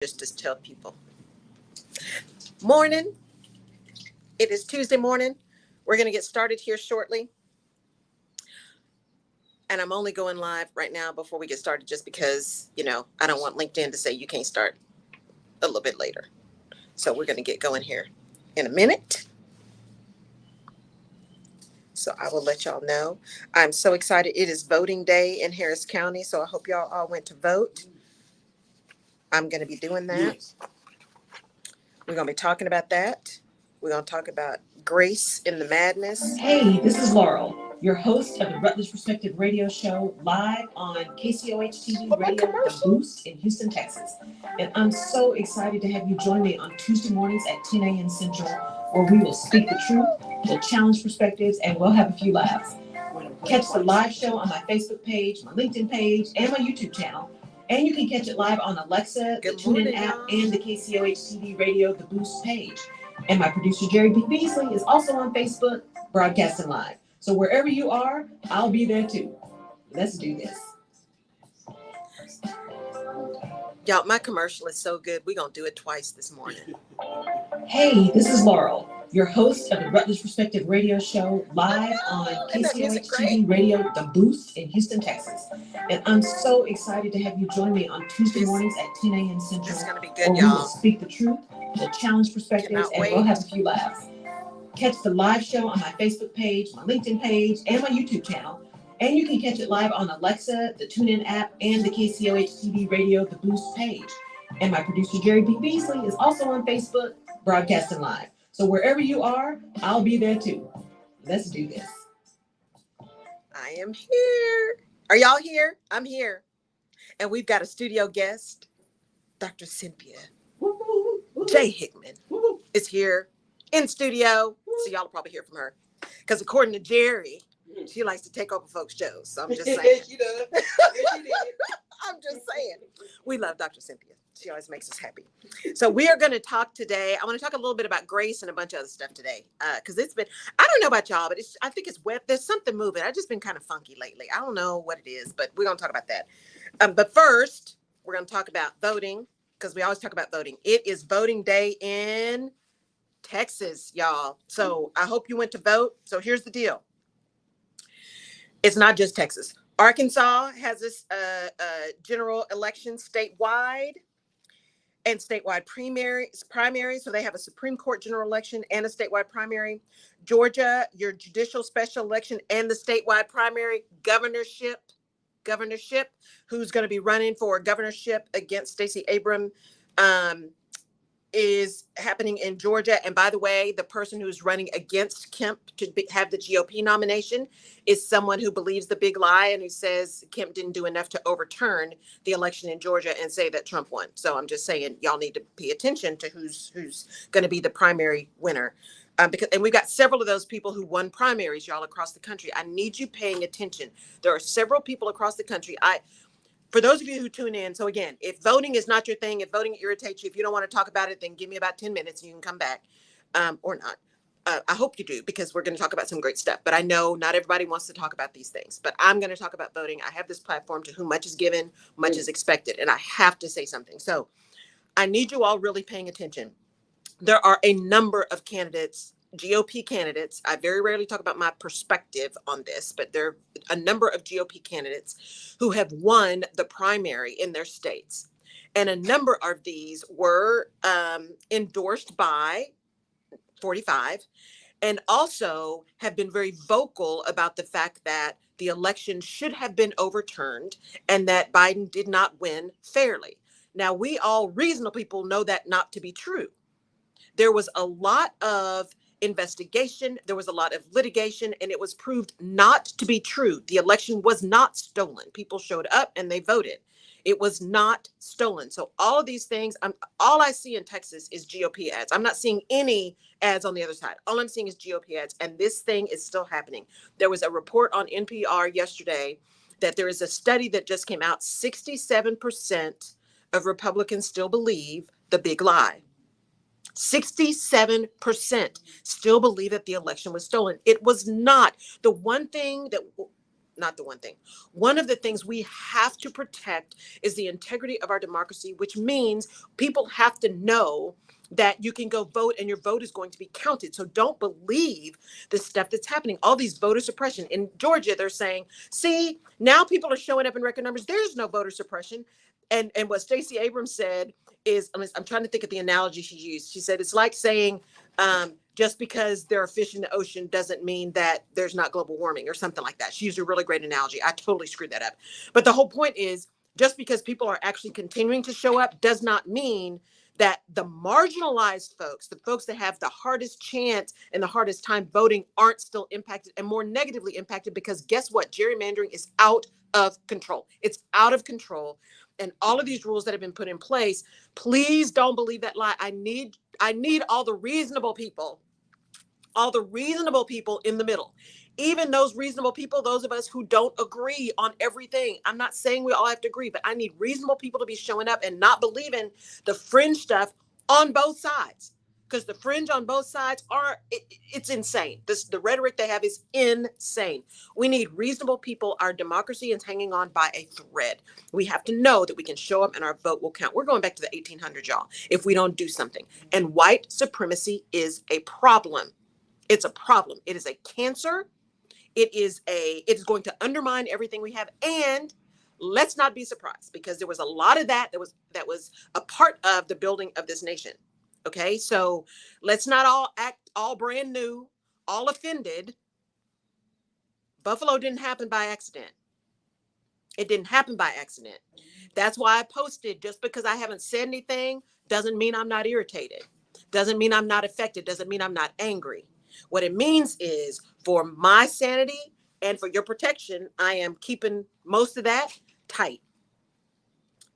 just to tell people. Morning. It is Tuesday morning. We're going to get started here shortly. And I'm only going live right now before we get started just because, I don't want LinkedIn to say you can't start a little bit later. So we're going to get going here in a minute. So I will let y'all know. I'm so excited. It is voting day in Harris County. So I hope y'all all went to vote. I'm going to be doing that. Yes. We're going to be talking about that. We're going to talk about grace in the madness. Hey, this is Laurel, your host of the Rutledge Perspective Radio Show, live on KCOH-TV Radio, The Boost in Houston, Texas. And I'm so excited to have you join me on Tuesday mornings at 10 a.m. Central, where we will speak the truth, we'll challenge perspectives, and we'll have a few laughs. Catch the live show on my Facebook page, my LinkedIn page, and my YouTube channel. And you can catch it live on Alexa, the TuneIn app, and the KCOH-TV Radio, The Boost page. And my producer, Jerry B. Beasley, is also on Facebook, broadcasting live. So wherever you are, I'll be there too. Let's do this. Y'all, my commercial is so good. We're going to do it twice this morning. Hey, this is Laurel, your host of the Rutledge Perspective Radio Show, live on KCOH-TV Radio, The Boost in Houston, Texas. And I'm so excited to have you join me on Tuesday mornings at 10 a.m. Central. This is going to be good, where y'all. We will speak the truth, we'll challenge perspectives, and we'll have a few laughs. Catch the live show on my Facebook page, my LinkedIn page, and my YouTube channel. And you can catch it live on Alexa, the TuneIn app, and the KCOH-TV Radio, The Boost page. And my producer, Jerry B. Beasley, is also on Facebook, broadcasting live. So wherever you are, I'll be there too. Let's do this. I am here. Are y'all here? I'm here. And we've got a studio guest, Dr. Cynthia J. Hickman is here in studio. So y'all will probably hear from her. Because according to Jerry, she likes to take over folks' shows. So I'm just saying. Yes, she does. Yes, she did. I'm just saying. We love Dr. Cynthia. She always makes us happy. So we are going to talk today. I want to talk a little bit about grace and a bunch of other stuff today. Because it's been, I don't know about y'all, but I think it's wet. There's something moving. I've just been kind of funky lately. I don't know what it is, but we're going to talk about that. But first, we're going to talk about voting. Because we always talk about voting. It is voting day in Texas, y'all. So I hope you went to vote. So here's the deal. It's not just Texas. Arkansas has this general election statewide and statewide primary. So they have a Supreme Court general election and a statewide primary. Georgia, your judicial special election and the statewide primary. Governorship, who's going to be running for governorship against Stacey Abrams, is happening in Georgia. And by the way, the person who's running against Kemp to have the GOP nomination is someone who believes the big lie and who says Kemp didn't do enough to overturn the election in Georgia and say that Trump won. So I'm just saying y'all need to pay attention to who's going to be the primary winner. And we've got several of those people who won primaries, y'all, across the country. I need you paying attention. There are several people across the country. For those of you who tune in, so again, if voting is not your thing, if voting irritates you, if you don't want to talk about it, then give me about 10 minutes and you can come back or not. I hope you do, because we're going to talk about some great stuff. But I know not everybody wants to talk about these things. But I'm going to talk about voting. I have this platform to whom much is given, much is expected. And I have to say something. So I need you all really paying attention. There are a number of candidates, GOP candidates. I very rarely talk about my perspective on this, but there are a number of GOP candidates who have won the primary in their states. And a number of these were endorsed by 45 and also have been very vocal about the fact that the election should have been overturned and that Biden did not win fairly. Now, we all reasonable people know that not to be true. There was a lot of investigation, there was a lot of litigation, and it was proved not to be true. The election was not stolen. People showed up and they voted. It was not stolen. So all of these things, all I see in Texas is GOP ads. I'm not seeing any ads on the other side. All I'm seeing is GOP ads, and this thing is still happening. There was a report on NPR yesterday that there is a study that just came out. 67% of Republicans still believe the big lie. 67% still believe that the election was stolen. It was not. The one thing that not the one thing. One of the things we have to protect is the integrity of our democracy, which means people have to know that you can go vote and your vote is going to be counted. So don't believe the stuff that's happening. All these voter suppression in Georgia, they're saying, see, now people are showing up in record numbers. There's no voter suppression. And what Stacey Abrams said is, I'm trying to think of the analogy she used. She said, it's like saying, just because there are fish in the ocean doesn't mean that there's not global warming or something like that. She used a really great analogy. I totally screwed that up. But the whole point is, just because people are actually continuing to show up does not mean that the marginalized folks, the folks that have the hardest chance and the hardest time voting, aren't still impacted and more negatively impacted, because guess what? Gerrymandering is out of control. It's out of control. And all of these rules that have been put in place, please don't believe that lie. I need all the reasonable people in the middle. Even those reasonable people, those of us who don't agree on everything. I'm not saying we all have to agree, but I need reasonable people to be showing up and not believing the fringe stuff on both sides. Because the fringe on both sides it's insane. The rhetoric they have is insane. We need reasonable people. Our democracy is hanging on by a thread. We have to know that we can show up and our vote will count. We're going back to the 1800s, y'all, if we don't do something. And white supremacy is a problem. It's a problem. It is a cancer. It is going to undermine everything we have. And let's not be surprised, because there was a lot of that was a part of the building of this nation. Okay, so let's not all act all brand new, all offended. Buffalo didn't happen by accident. It didn't happen by accident. That's why I posted. Just because I haven't said anything doesn't mean I'm not irritated. Doesn't mean I'm not affected. Doesn't mean I'm not angry. What it means is, for my sanity and for your protection, I am keeping most of that tight,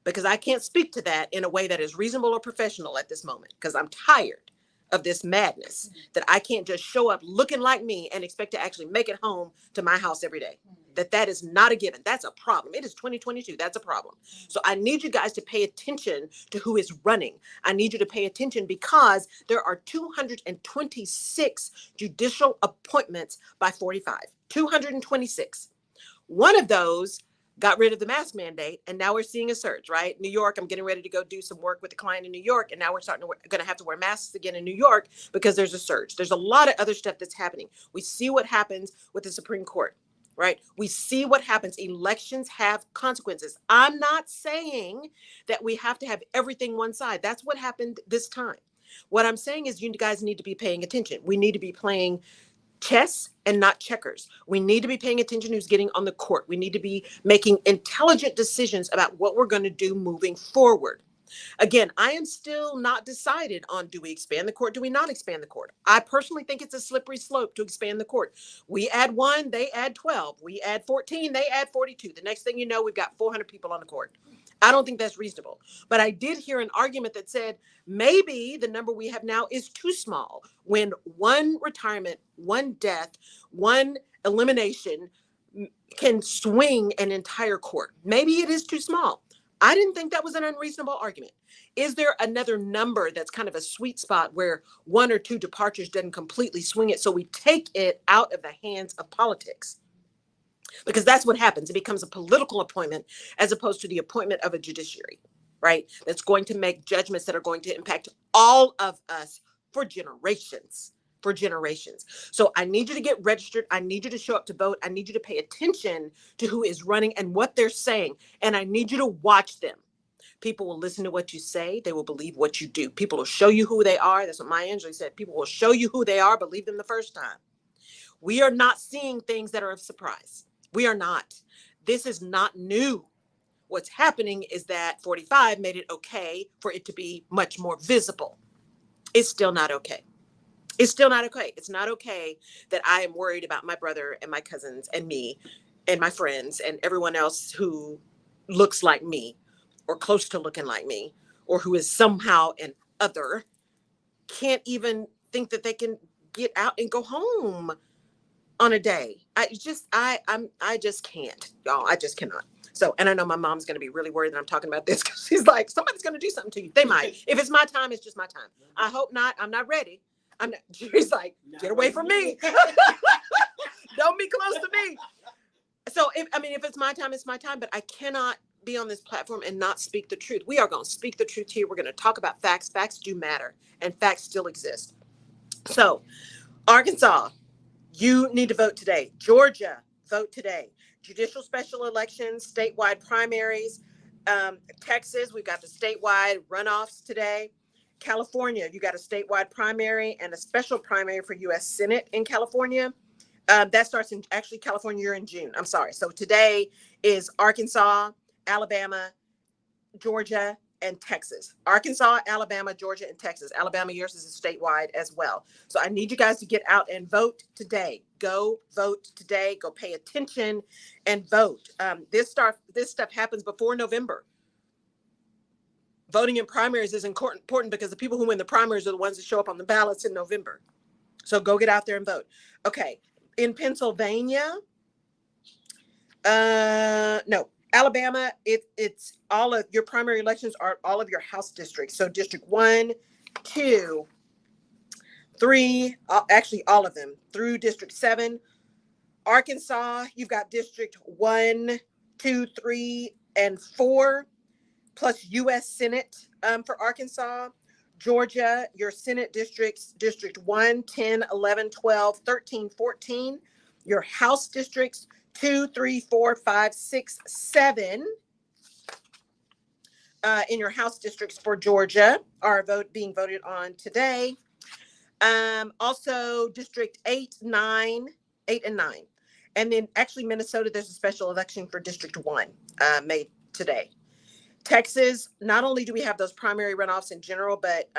because I can't speak to that in a way that is reasonable or professional at this moment, because I'm tired of this madness that I can't just show up looking like me and expect to actually make it home to my house every day. That is not a given. That's a problem. It is 2022. That's a problem. So I need you guys to pay attention to who is running. I need you to pay attention, because there are 226 judicial appointments by 45. 226. One of those got rid of the mask mandate, and now we're seeing a surge, right? New York, I'm getting ready to go do some work with a client in New York, and now we're going to have to wear masks again in New York because there's a surge. There's a lot of other stuff that's happening. We see what happens with the Supreme Court, right? We see what happens. Elections have consequences. I'm not saying that we have to have everything one side. That's what happened this time. What I'm saying is, you guys need to be paying attention. We need to be playing chess and not checkers. We need to be paying attention who's getting on the court. We need to be making intelligent decisions about what we're going to do moving forward. Again, I am still not decided on, do we expand the court? Do we not expand the court? I personally think it's a slippery slope to expand the court. We add 1, they add 12. We add 14, they add 42. The next thing you know, we've got 400 people on the court. I don't think that's reasonable. But I did hear an argument that said maybe the number we have now is too small, when one retirement, one death, one elimination can swing an entire court. Maybe it is too small. I didn't think that was an unreasonable argument. Is there another number that's kind of a sweet spot where 1 or 2 departures doesn't completely swing it, so we take it out of the hands of politics? Because that's what happens. It becomes a political appointment as opposed to the appointment of a judiciary, right? That's going to make judgments that are going to impact all of us for generations. So I need you to get registered. I need you to show up to vote. I need you to pay attention to who is running and what they're saying. And I need you to watch them. People will listen to what you say. They will believe what you do. People will show you who they are. That's what Maya Angelou said. People will show you who they are. Believe them the first time. We are not seeing things that are of surprise. We are not. This is not new. What's happening is that 45 made it okay for it to be much more visible. It's still not okay. It's still not okay. It's not okay that I am worried about my brother and my cousins and me and my friends and everyone else who looks like me or close to looking like me or who is somehow an other, can't even think that they can get out and go home on a day. I just can't, y'all. I just cannot. So, and I know my mom's going to be really worried that I'm talking about this, because she's like, somebody's going to do something to you. They might. If it's my time, it's just my time. I hope not. I'm not ready. I'm not. She's like, get away from me. Don't be close to me. So if it's my time, it's my time, but I cannot be on this platform and not speak the truth. We are going to speak the truth here. We're going to talk about facts. Facts do matter, and facts still exist. So, Arkansas, you need to vote today. Georgia, vote today. Judicial special elections, statewide primaries. Texas, we've got the statewide runoffs today. California, you got a statewide primary and a special primary for U.S. Senate in California. That starts in actually California, you're in June. I'm sorry. So today is Arkansas, Alabama, Georgia, and Texas. Arkansas, Alabama, Georgia, and Texas. Alabama, yours is statewide as well. So I need you guys to get out and vote today. Go vote today. Go pay attention and vote. This stuff happens before November. Voting in primaries is important because the people who win the primaries are the ones that show up on the ballots in November. So go get out there and vote. Okay. In Pennsylvania, no. Alabama, it's all of your primary elections are all of your House districts. So District 1, 2, 3, actually all of them through District 7. Arkansas, you've got District 1, 2, 3, and 4, plus U.S. Senate for Arkansas. Georgia, your Senate districts, District 1, 10, 11, 12, 13, 14. Your House districts, 2, 3, 4, 5, 6, 7 in your House districts for Georgia are being voted on today. Also District 8, 9, 8 and 9. And then actually Minnesota, there's a special election for District 1 made today. Texas, not only do we have those primary runoffs in general, but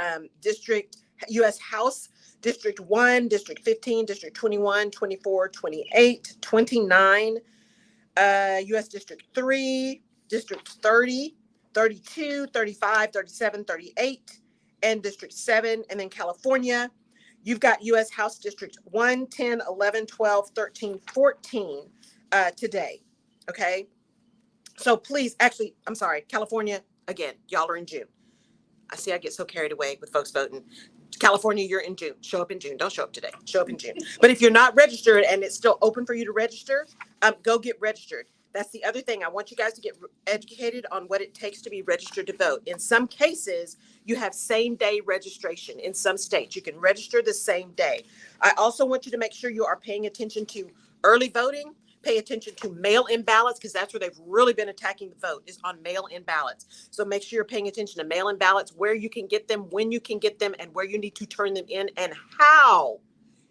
District U.S. House, District 1, District 15, District 21, 24, 28, 29, U.S. District 3, District 30, 32, 35, 37, 38, and District 7. And then California, you've got U.S. House District 1, 10, 11, 12, 13, 14 today. Okay. So please, actually, I'm sorry, California, again, y'all are in June. I see I get so carried away with folks voting. California, you're in June. Show up in June. Don't show up today. Show up in June. But if you're not registered and it's still open for you to register, go get registered. That's the other thing. I want you guys to get educated on what it takes to be registered to vote. In some cases, you have same day registration. In some states, you can register the same day. I also want you to make sure you are paying attention to early voting. Pay attention to mail-in ballots because that's where they've really been attacking the vote is on mail-in ballots. So make sure you're paying attention to mail-in ballots, where you can get them, when you can get them, and where you need to turn them in and how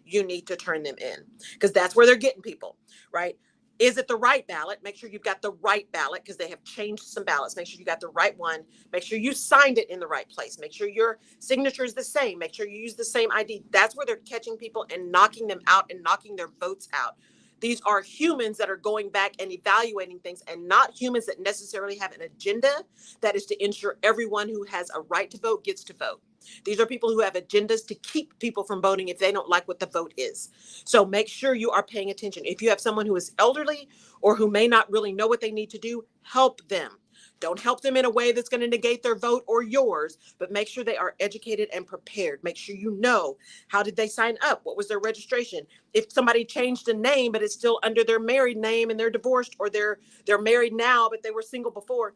you need to turn them in because that's where they're getting people, right? Is it the right ballot? Make sure you've got the right ballot because they have changed some ballots. Make sure you got the right one. Make sure you signed it in the right place. Make sure your signature is the same. Make sure you use the same ID. That's where they're catching people and knocking them out and knocking their votes out. These are humans that are going back and evaluating things and not humans that necessarily have an agenda that is to ensure everyone who has a right to vote gets to vote. These are people who have agendas to keep people from voting if they don't like what the vote is. So make sure you are paying attention. If you have someone who is elderly or who may not really know what they need to do, help them. Don't help them in a way that's going to negate their vote or yours, but make sure they are educated and prepared. Make sure you know, how did they sign up? What was their registration? If somebody changed a name, but it's still under their married name and they're divorced, or they're married now, but they were single before,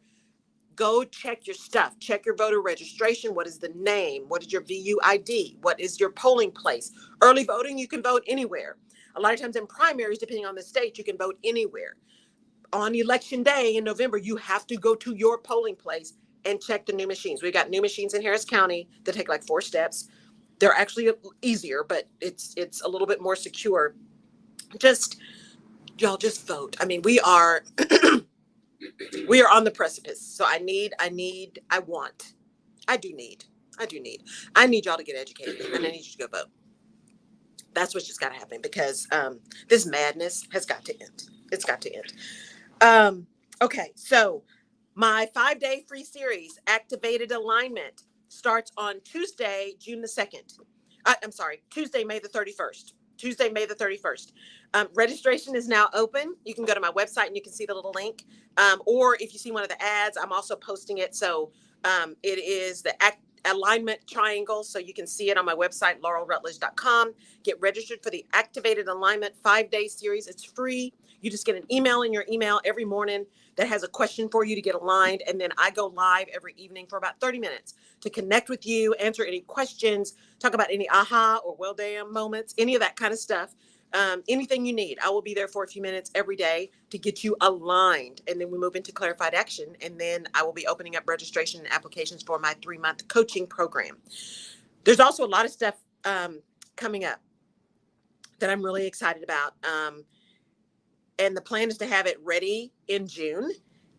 go check your stuff. Check your voter registration. What is the name? What is your VU ID? What is your polling place? Early voting, you can vote anywhere. A lot of times in primaries, depending on the state, you can vote anywhere. On election day in November, you have to go to your polling place and check the new machines. We've got new machines in Harris County that take like 4 steps. They're actually easier, but it's a little bit more secure. Y'all just vote. I mean, we are we are on the precipice. So I need y'all to get educated, and I need you to go vote. That's what's just got to happen because this madness has got to end. It's got to end. Okay, so my 5-day free series, Activated Alignment, starts on Tuesday, June the 2nd. Tuesday, May the 31st. Tuesday, May the 31st. Registration is now open. You can go to my website and you can see the little link. Or if you see one of the ads, I'm also posting it. So it is the alignment triangle, so you can see it on my website, laurelrutledge.com. Get registered for the Activated Alignment 5-day series. It's free. You just get an email in your email every morning that has a question for you to get aligned. And then I go live every evening for about 30 minutes to connect with you, answer any questions, talk about any aha or well damn moments, any of that kind of stuff. Anything you need. I will be there for a few minutes every day to get you aligned. And then we move into clarified action. And then I will be opening up registration and applications for my 3-month coaching program. There's also a lot of stuff coming up that I'm really excited about. And the plan is to have it ready in June.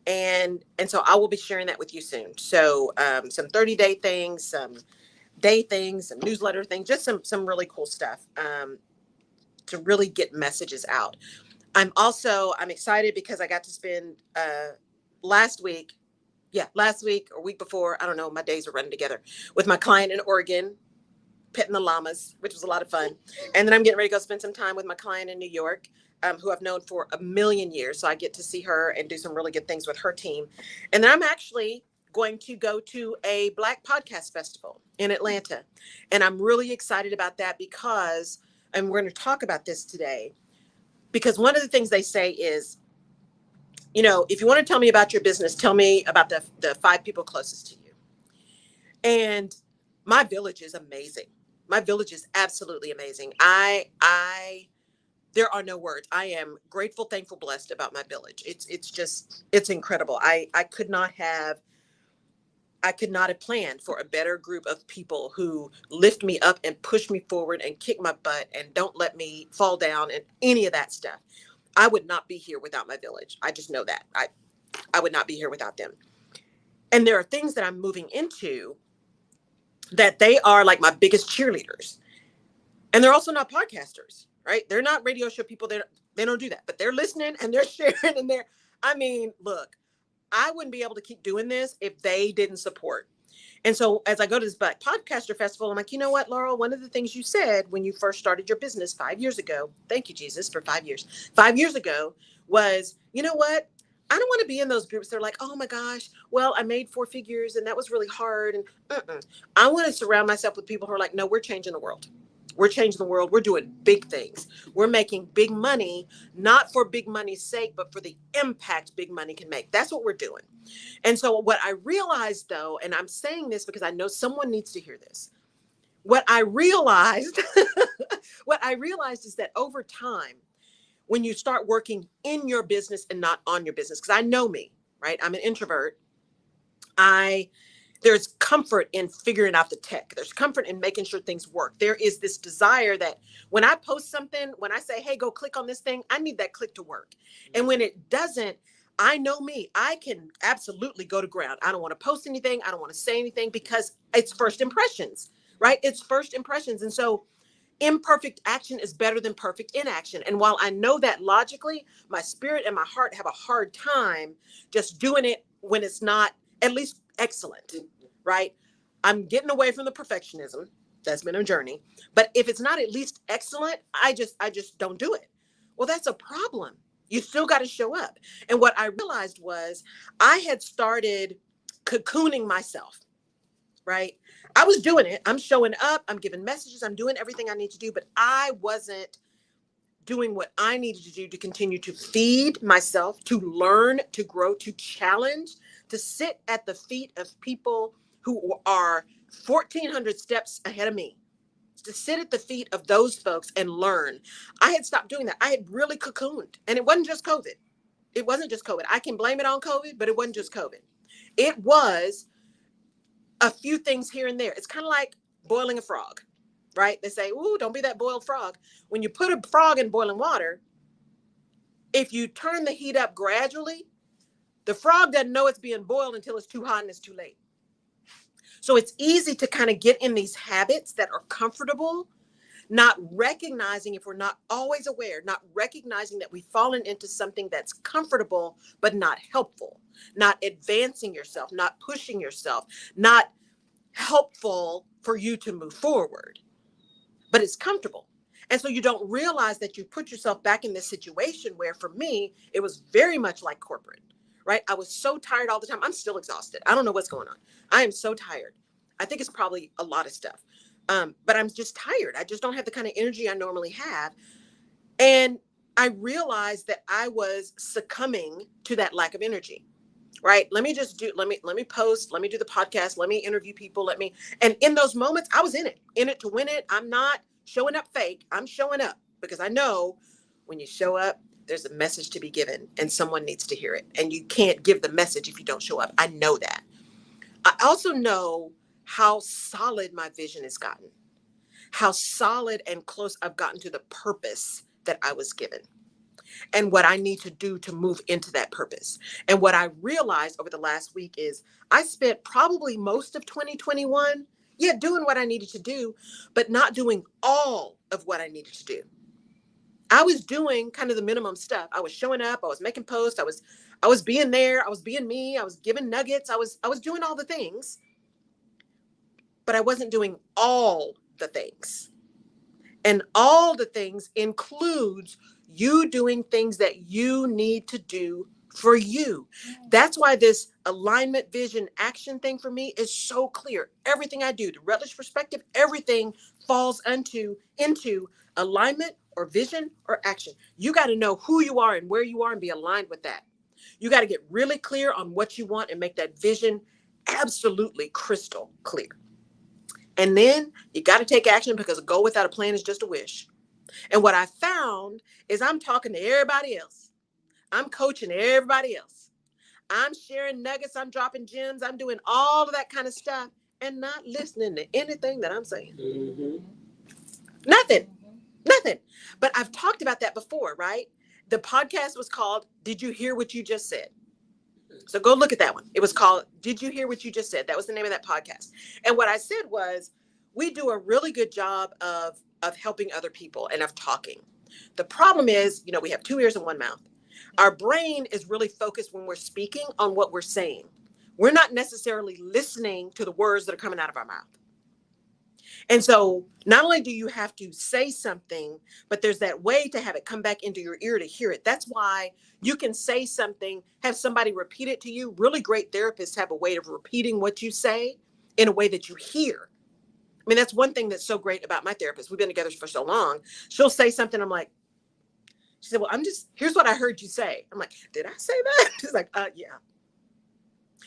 And so I will be sharing that with you soon. So some 30-day things, some day things, some newsletter things, just some really cool stuff to really get messages out. I'm excited because I got to spend last week or week before, I don't know, my days are running together, with my client in Oregon, petting the llamas, which was a lot of fun. And then I'm getting ready to go spend some time with my client in New York, who I've known for a million years. So I get to see her and do some really good things with her team. And then I'm actually going to go to a Black Podcast Festival in Atlanta. And I'm really excited about that because, and we're going to talk about this today, because one of the things they say is, if you want to tell me about your business, tell me about the 5 people closest to you. And my village is amazing. My village is absolutely amazing. There are no words. I am grateful, thankful, blessed about my village. It's incredible. I could not have planned for a better group of people who lift me up and push me forward and kick my butt and don't let me fall down and any of that stuff. I would not be here without my village. I just know that. I would not be here without them. And there are things that I'm moving into that they are like my biggest cheerleaders. And they're also not podcasters, right? They're not radio show people. They don't do that, but they're listening and they're sharing and look, I wouldn't be able to keep doing this if they didn't support. And so as I go to this Black Podcaster Festival, I'm like, you know what, Laurel, one of the things you said when you first started your business 5 years ago, thank you, Jesus, for 5 years, 5 years ago, was, you know what? I don't want to be in those groups. They're like, oh my gosh, well, I made 4 figures and that was really hard. And I want to surround myself with people who are like, no, we're changing the world. We're changing the world. We're doing big things. We're making big money, not for big money's sake, but for the impact big money can make. That's what we're doing. And so what I realized, though, and I'm saying this because I know someone needs to hear this. What I realized is that over time, when you start working in your business and not on your business, because I know me, right? I'm an introvert. There's comfort in figuring out the tech. There's comfort in making sure things work. There is this desire that when I post something, when I say, hey, go click on this thing, I need that click to work. And when it doesn't, I know me, I can absolutely go to ground. I don't want to post anything. I don't want to say anything because it's first impressions, right? It's first impressions. And so imperfect action is better than perfect inaction. And while I know that logically, my spirit and my heart have a hard time just doing it when it's not at least excellent, right? I'm getting away from the perfectionism. That's been a journey. But if it's not at least excellent, I just don't do it. Well, that's a problem. You still got to show up. And what I realized was I had started cocooning myself, right? I was doing it. I'm showing up. I'm giving messages. I'm doing everything I need to do, but I wasn't doing what I needed to do to continue to feed myself, to learn, to grow, to challenge, to sit at the feet of people who are 1,400 steps ahead of me, to sit at the feet of those folks and learn. I had stopped doing that. I had really cocooned, and it wasn't just COVID. It wasn't just COVID. I can blame it on COVID, but it wasn't just COVID. It was a few things here and there. It's kind of like boiling a frog, right? They say, ooh, don't be that boiled frog. When you put a frog in boiling water, if you turn the heat up gradually, the frog doesn't know it's being boiled until it's too hot and it's too late. So it's easy to kind of get in these habits that are comfortable, not recognizing, if we're not always aware, not recognizing that we've fallen into something that's comfortable, but not helpful, not advancing yourself, not pushing yourself, not helpful for you to move forward, but it's comfortable. And so you don't realize that you put yourself back in this situation where, for me, it was very much like corporate, right? I was so tired all the time. I'm still exhausted. I don't know what's going on. I am so tired. I think it's probably a lot of stuff. But I'm just tired. I just don't have the kind of energy I normally have. And I realized that I was succumbing to that lack of energy. Right. Let me post, let me do the podcast, let me interview people, and in those moments, I was in it to win it. I'm not showing up fake. I'm showing up because I know when you show up, there's a message to be given and someone needs to hear it. And you can't give the message if you don't show up. I know that. I also know how solid my vision has gotten, how solid and close I've gotten to the purpose that I was given, and what I need to do to move into that purpose. And what I realized over the last week is I spent probably most of 2021, doing what I needed to do, but not doing all of what I needed to do. I was doing kind of the minimum stuff. I was showing up, I was making posts, I was being there, I was being me, I was giving nuggets, I was doing all the things, but I wasn't doing all the things. And all the things includes you doing things that you need to do for you. That's why this alignment, vision, action thing for me is so clear. Everything I do, the Rutledge perspective, everything falls into alignment or vision or action. You got to know who you are and where you are and be aligned with that. You got to get really clear on what you want and make that vision absolutely crystal clear. And then you got to take action, because a goal without a plan is just a wish. And what I found is I'm talking to everybody else. I'm coaching everybody else. I'm sharing nuggets. I'm dropping gems. I'm doing all of that kind of stuff and not listening to anything that I'm saying. Mm-hmm. Nothing. But I've talked about that before, right? The podcast was called, Did You Hear What You Just Said? So go look at that one. It was called, Did You Hear What You Just Said? That was the name of that podcast. And what I said was, we do a really good job of helping other people and of talking. The problem is, we have 2 ears and 1 mouth. Our brain is really focused when we're speaking on what we're saying. We're not necessarily listening to the words that are coming out of our mouth. And so not only do you have to say something, but there's that way to have it come back into your ear to hear it. That's why you can say something, have somebody repeat it to you. Really great therapists have a way of repeating what you say in a way that you hear. I mean, that's one thing that's so great about my therapist. We've been together for so long. She'll say something. I'm like, she said, well, here's what I heard you say. I'm like, did I say that? She's like, yeah.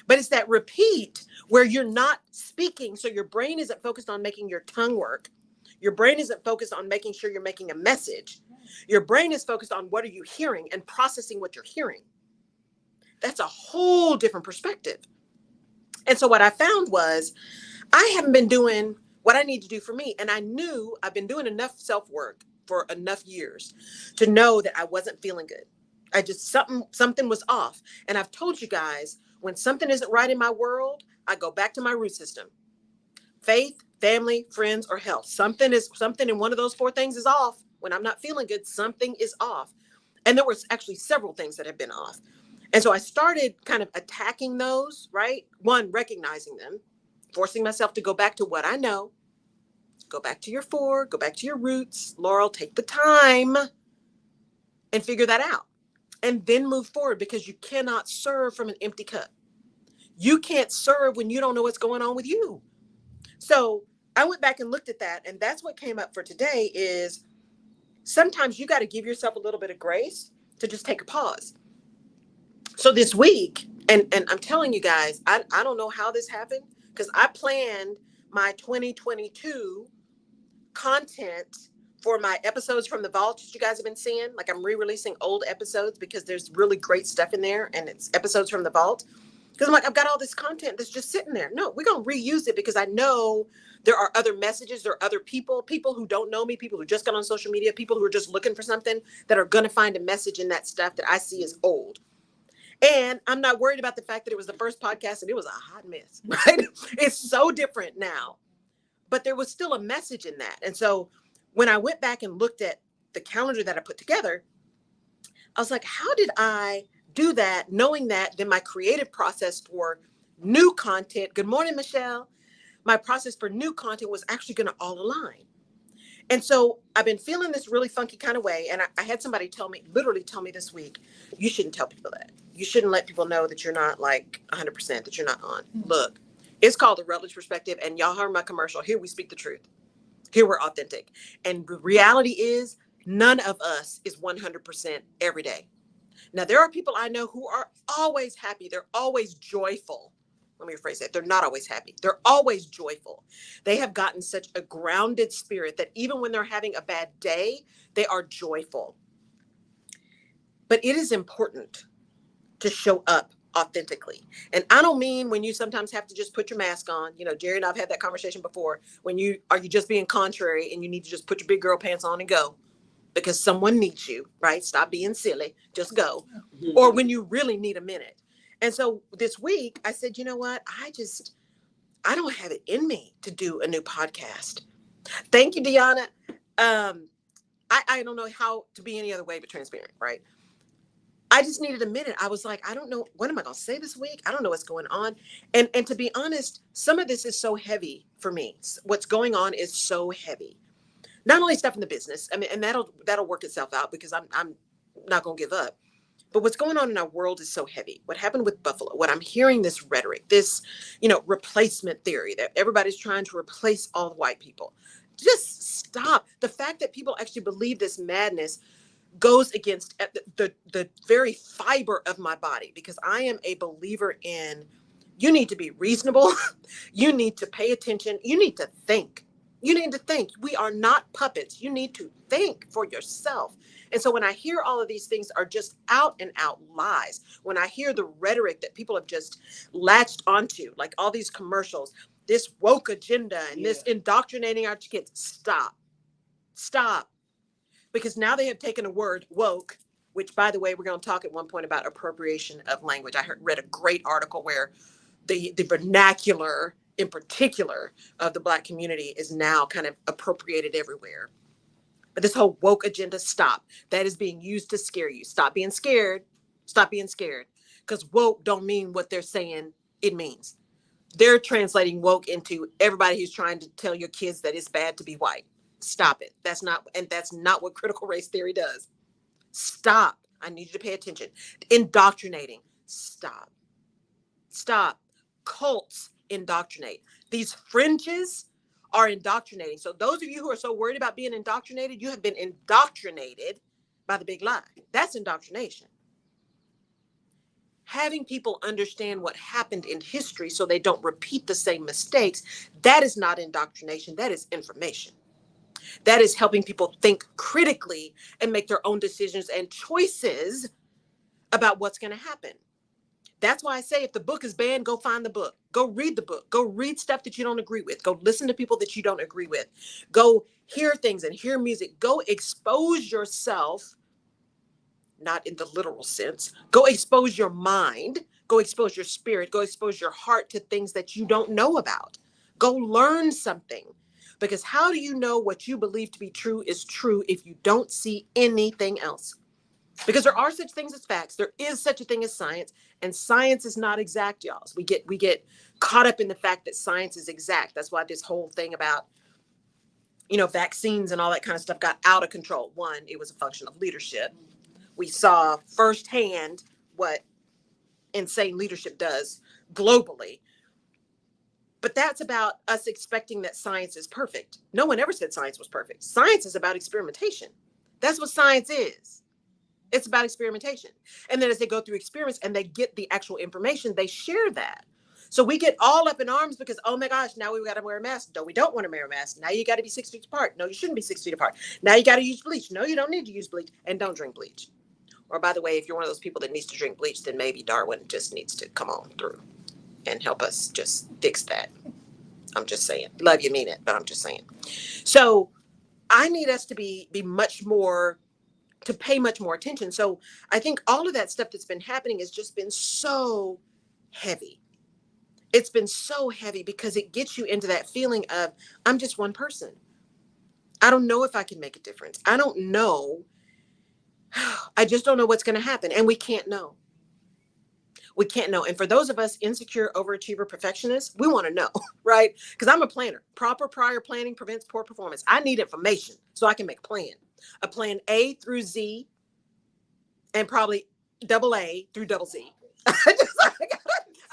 But it's that repeat where you're not speaking. So your brain isn't focused on making your tongue work. Your brain isn't focused on making sure you're making a message. Your brain is focused on what are you hearing and processing what you're hearing. That's a whole different perspective. And so what I found was I haven't been doing what I need to do for me. And I knew I've been doing enough self-work for enough years to know that I wasn't feeling good. I just, something was off. And I've told you guys, when something isn't right in my world, I go back to my root system. Faith, family, friends, or health. Something in one of those 4 things is off. When I'm not feeling good, something is off. And there was actually several things that have been off. And so I started kind of attacking those, right? One, recognizing them, forcing myself to go back to what I know. Go back to your 4, go back to your roots. Laurel, take the time and figure that out. And then move forward, because you cannot serve from an empty cup. You can't serve when you don't know what's going on with you. So I went back and looked at that. And that's what came up for today is sometimes you got to give yourself a little bit of grace to just take a pause. So this week, and I'm telling you guys, I don't know how this happened, because I planned my 2022 content for my episodes from the vault that you guys have been seeing. Like, I'm re-releasing old episodes because there's really great stuff in there, and it's episodes from the vault. Because I'm like, I've got all this content that's just sitting there. No, we're going to reuse it, because I know there are other messages, there are other people who don't know me, people who just got on social media, people who are just looking for something, that are going to find a message in that stuff that I see as old. And I'm not worried about the fact that it was the first podcast and it was a hot mess, right? It's so different now, but there was still a message in that. And so when I went back and looked at the calendar that I put together, I was like, how did I do that? Knowing that then my creative process for new content, good morning, Michelle, my process for new content was actually going to all align. And so I've been feeling this really funky kind of way. And I had somebody literally tell me this week, you shouldn't tell people that. You shouldn't let people know that you're not like 100%, that you're not on. Look, It's called the Rutledge Perspective. And y'all heard my commercial. Here we speak the truth. Here we're authentic. And the reality is none of us is 100% every day. Now, there are people I know who are always happy. They're always joyful. Let me rephrase that. They're not always happy. They're always joyful. They have gotten such a grounded spirit that even when they're having a bad day, they are joyful. But it is important to show up authentically. And I don't mean when you sometimes have to just put your mask on. You know, Jerry and I've had that conversation before. When you just being contrary and you need to just put your big girl pants on and go because someone needs you, right? Stop being silly. Just go. Mm-hmm. Or when you really need a minute. And so this week I said, you know what? I don't have it in me to do a new podcast. Thank you, Deanna. I don't know how to be any other way but transparent, right? I just needed a minute. I was like, I don't know, what am I going to say this week? I don't know what's going on. And to be honest, some of this is so heavy for me. What's going on is so heavy. Not only stuff in the business, I mean, and that'll work itself out because I'm not going to give up. But what's going on in our world is so heavy. What happened with Buffalo, what I'm hearing, this rhetoric, this, replacement theory that everybody's trying to replace all the white people. Just stop. The fact that people actually believe this madness goes against the very fiber of my body, because I am a believer in you need to be reasonable. You need to pay attention. You need to think. You need to think. We are not puppets. You need to think for yourself. And so when I hear all of these things are just out and out lies, when I hear the rhetoric that people have just latched onto, like all these commercials, this woke agenda and this indoctrinating our kids, stop. Because now they have taken a word, woke, which, by the way, we're going to talk at one point about appropriation of language. I read a great article where the vernacular in particular of the Black community is now kind of appropriated everywhere. But this whole woke agenda, stop. That is being used to scare you. Stop being scared. Stop being scared. Because woke don't mean what they're saying it means. They're translating woke into everybody who's trying to tell your kids that it's bad to be white. Stop it. That's not what critical race theory does. Stop. I need you to pay attention. Indoctrinating. Stop. Cults indoctrinate. These fringes are indoctrinating. So those of you who are so worried about being indoctrinated, you have been indoctrinated by the big lie. That's indoctrination. Having people understand what happened in history so they don't repeat the same mistakes, that is not indoctrination. That is information. That is helping people think critically and make their own decisions and choices about what's going to happen. That's why I say if the book is banned, go find the book. Go read the book. Go read stuff that you don't agree with. Go listen to people that you don't agree with. Go hear things and hear music. Go expose yourself, not in the literal sense. Go expose your mind. Go expose your spirit. Go expose your heart to things that you don't know about. Go learn something. Because how do you know what you believe to be true is true if you don't see anything else? Because there are such things as facts. There is such a thing as science, and science is not exact, y'all. We get caught up in the fact that science is exact. That's why this whole thing about, vaccines and all that kind of stuff got out of control. One, it was a function of leadership. We saw firsthand what insane leadership does globally. But that's about us expecting that science is perfect. No one ever said science was perfect. Science is about experimentation. That's what science is. It's about experimentation. And then as they go through experiments and they get the actual information, they share that. So we get all up in arms because, oh my gosh, now we've got to wear a mask. No, we don't want to wear a mask. Now you got to be 6 feet apart. No, you shouldn't be 6 feet apart. Now you got to use bleach. No, you don't need to use bleach. And don't drink bleach. Or by the way, if you're one of those people that needs to drink bleach, then maybe Darwin just needs to come on through and help us just fix that. I'm just saying. Love you, mean it, but I'm just saying. So I need us to be much more, to pay much more attention. So I think all of that stuff that's been happening has just been so heavy. It's been so heavy because it gets you into that feeling of, I'm just one person. I don't know if I can make a difference. I don't know. I just don't know what's going to happen. And we can't know. We can't know. And for those of us insecure, overachiever, perfectionists, we want to know, right? Because I'm a planner. Proper prior planning prevents poor performance. I need information so I can make a plan A through Z, and probably double A through double Z.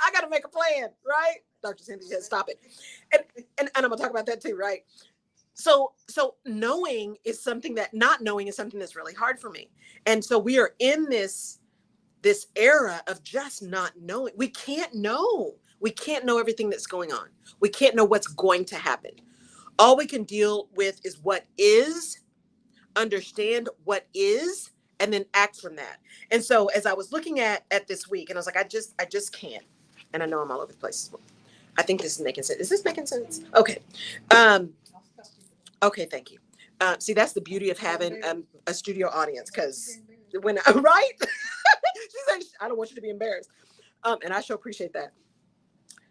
I got to make a plan, right? Dr. Cindy said, stop it. And I'm going to talk about that too, right? So knowing is something that not knowing is something that's really hard for me. And so we are in this era of just not knowing. We can't know. We can't know everything that's going on. We can't know what's going to happen. All we can deal with is what is, understand what is, and then act from that. And so as I was looking at this week, and I was like, I just can't. And I know I'm all over the place. I think this is making sense. Is this making sense? Okay. Okay, thank you. See, that's the beauty of having a studio audience, because when right, she said, I don't want you to be embarrassed, and I sure appreciate that.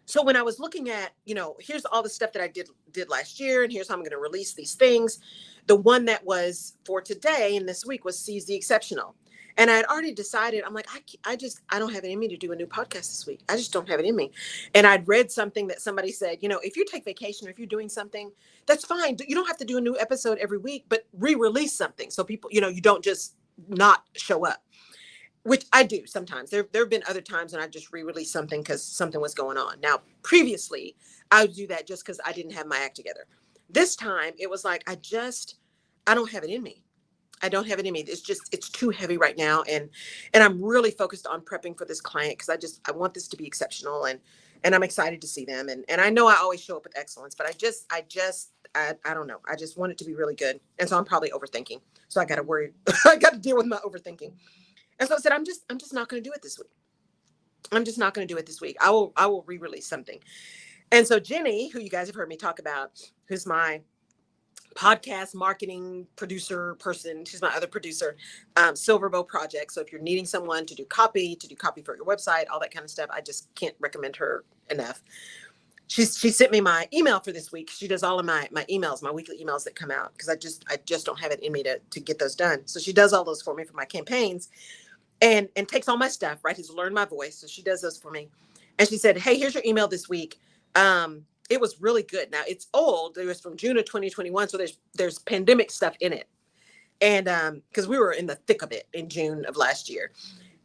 So when I was looking at, here's all the stuff that I did last year, and here's how I'm going to release these things. The one that was for today and this week was Seize the Exceptional. And I had already decided, I'm like, I don't have it in me to do a new podcast this week. I just don't have it in me. And I'd read something that somebody said, if you take vacation or if you're doing something, that's fine. You don't have to do a new episode every week, but re-release something. So people, you don't just not show up, which I do sometimes. There have been other times when I just re-release something because something was going on. Now, previously, I would do that just because I didn't have my act together. This time, it was like, I don't have it in me. I don't have it in me. It's too heavy right now. And I'm really focused on prepping for this client because I want this to be exceptional, and I'm excited to see them. And I know I always show up with excellence, but I don't know. I just want it to be really good. And so I'm probably overthinking. So I got to worry. I got to deal with my overthinking. And so I said, I'm just not going to do it this week. I'm just not going to do it this week. I will re-release something. And so Jenny, who you guys have heard me talk about, who's my podcast marketing producer person, she's my other producer, Silverbow Project. So if you're needing someone to do copy for your website, all that kind of stuff, I just can't recommend her enough. She sent me my email for this week. She does all of my emails, my weekly emails that come out, because I just don't have it in me to get those done. So she does all those for me for my campaigns, and takes all my stuff, right? Has learned my voice. So she does those for me. And she said, hey, here's your email this week. It was really good. Now it's old. It was from June of 2021. So there's pandemic stuff in it. And because we were in the thick of it in June of last year.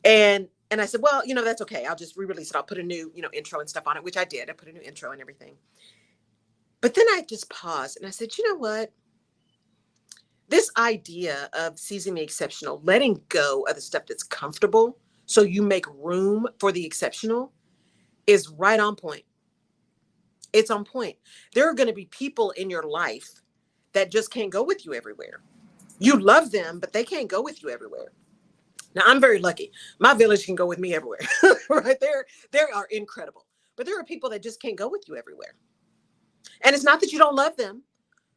And I said, well, that's okay. I'll just re-release it. I'll put a new, intro and stuff on it, which I did. I put a new intro and everything. But then I just paused and I said, you know what? This idea of seizing the exceptional, letting go of the stuff that's comfortable so you make room for the exceptional, is right on point. It's on point. There are going to be people in your life that just can't go with you everywhere. You love them, but they can't go with you everywhere. Now, I'm very lucky. My village can go with me everywhere, right? They are incredible. But there are people that just can't go with you everywhere. And it's not that you don't love them,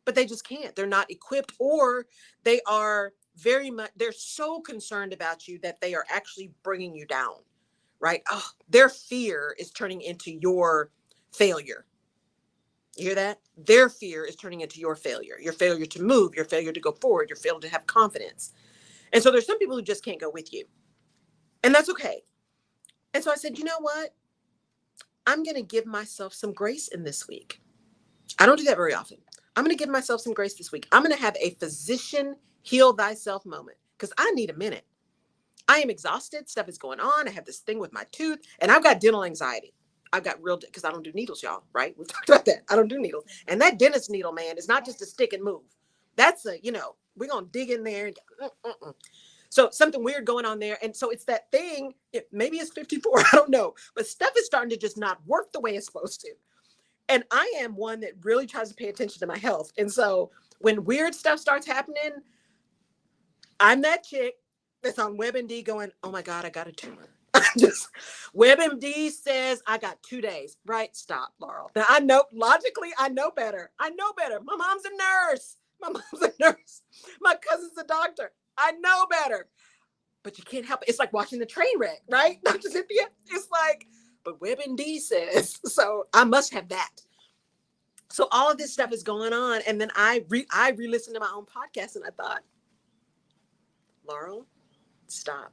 but they just can't. They're not equipped, or they are they're so concerned about you that they are actually bringing you down, right? Oh, their fear is turning into your failure. You hear that? Their fear is turning into your failure to move, your failure to go forward, your failure to have confidence. And so there's some people who just can't go with you, and that's okay. And so I said, you know what? I'm going to give myself some grace in this week. I don't do that very often. I'm going to give myself some grace this week. I'm going to have a physician heal thyself moment, because I need a minute. I am exhausted. Stuff is going on. I have this thing with my tooth, and I've got dental anxiety. I've got because I don't do needles, y'all, right? We've talked about that. I don't do needles. And that dentist needle, man, is not just a stick and move. That's we're going to dig in there. So something weird going on there. And so it's that thing, maybe it's 54, I don't know, but stuff is starting to just not work the way it's supposed to. And I am one that really tries to pay attention to my health. And so when weird stuff starts happening, I'm that chick that's on WebMD going, oh my God, I got a tumor. WebMD says I got 2 days, right? Stop, Laurel. Now I know, logically, I know better. My mom's a nurse. My cousin's a doctor. I know better, but you can't help it. It's like watching the train wreck, right? Dr. Cynthia? It's like, but WebMD says, so I must have that. So all of this stuff is going on. And then I re-listened to my own podcast, and I thought, Laurel, stop.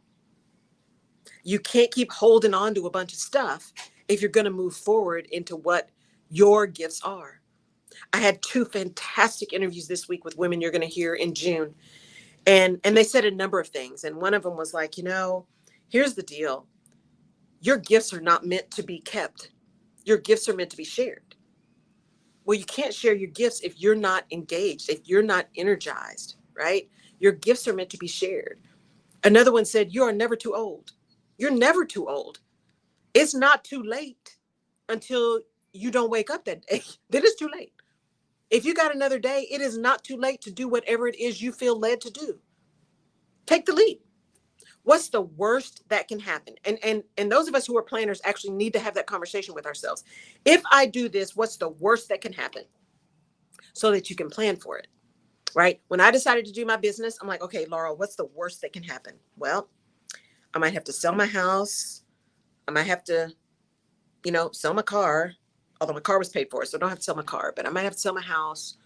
You can't keep holding on to a bunch of stuff if you're going to move forward into what your gifts are. I had 2 fantastic interviews this week with women you're going to hear in June. And they said a number of things. And one of them was like, here's the deal. your gifts are not meant to be kept. Your gifts are meant to be shared. Well, you can't share your gifts if you're not engaged, if you're not energized, right? Your gifts are meant to be shared. Another one said, you are never too old. You're never too old. It's not too late until you don't wake up that day. Then it's too late. If you got another day, it is not too late to do whatever it is you feel led to do. Take the leap. What's the worst that can happen? And those of us who are planners actually need to have that conversation with ourselves. If I do this, what's the worst that can happen? So that you can plan for it, right? When I decided to do my business, I'm like, okay, Laurel, what's the worst that can happen? Well, I might have to sell my house. I might have to, sell my car, although my car was paid for, so I don't have to sell my car, but I might have to sell my house.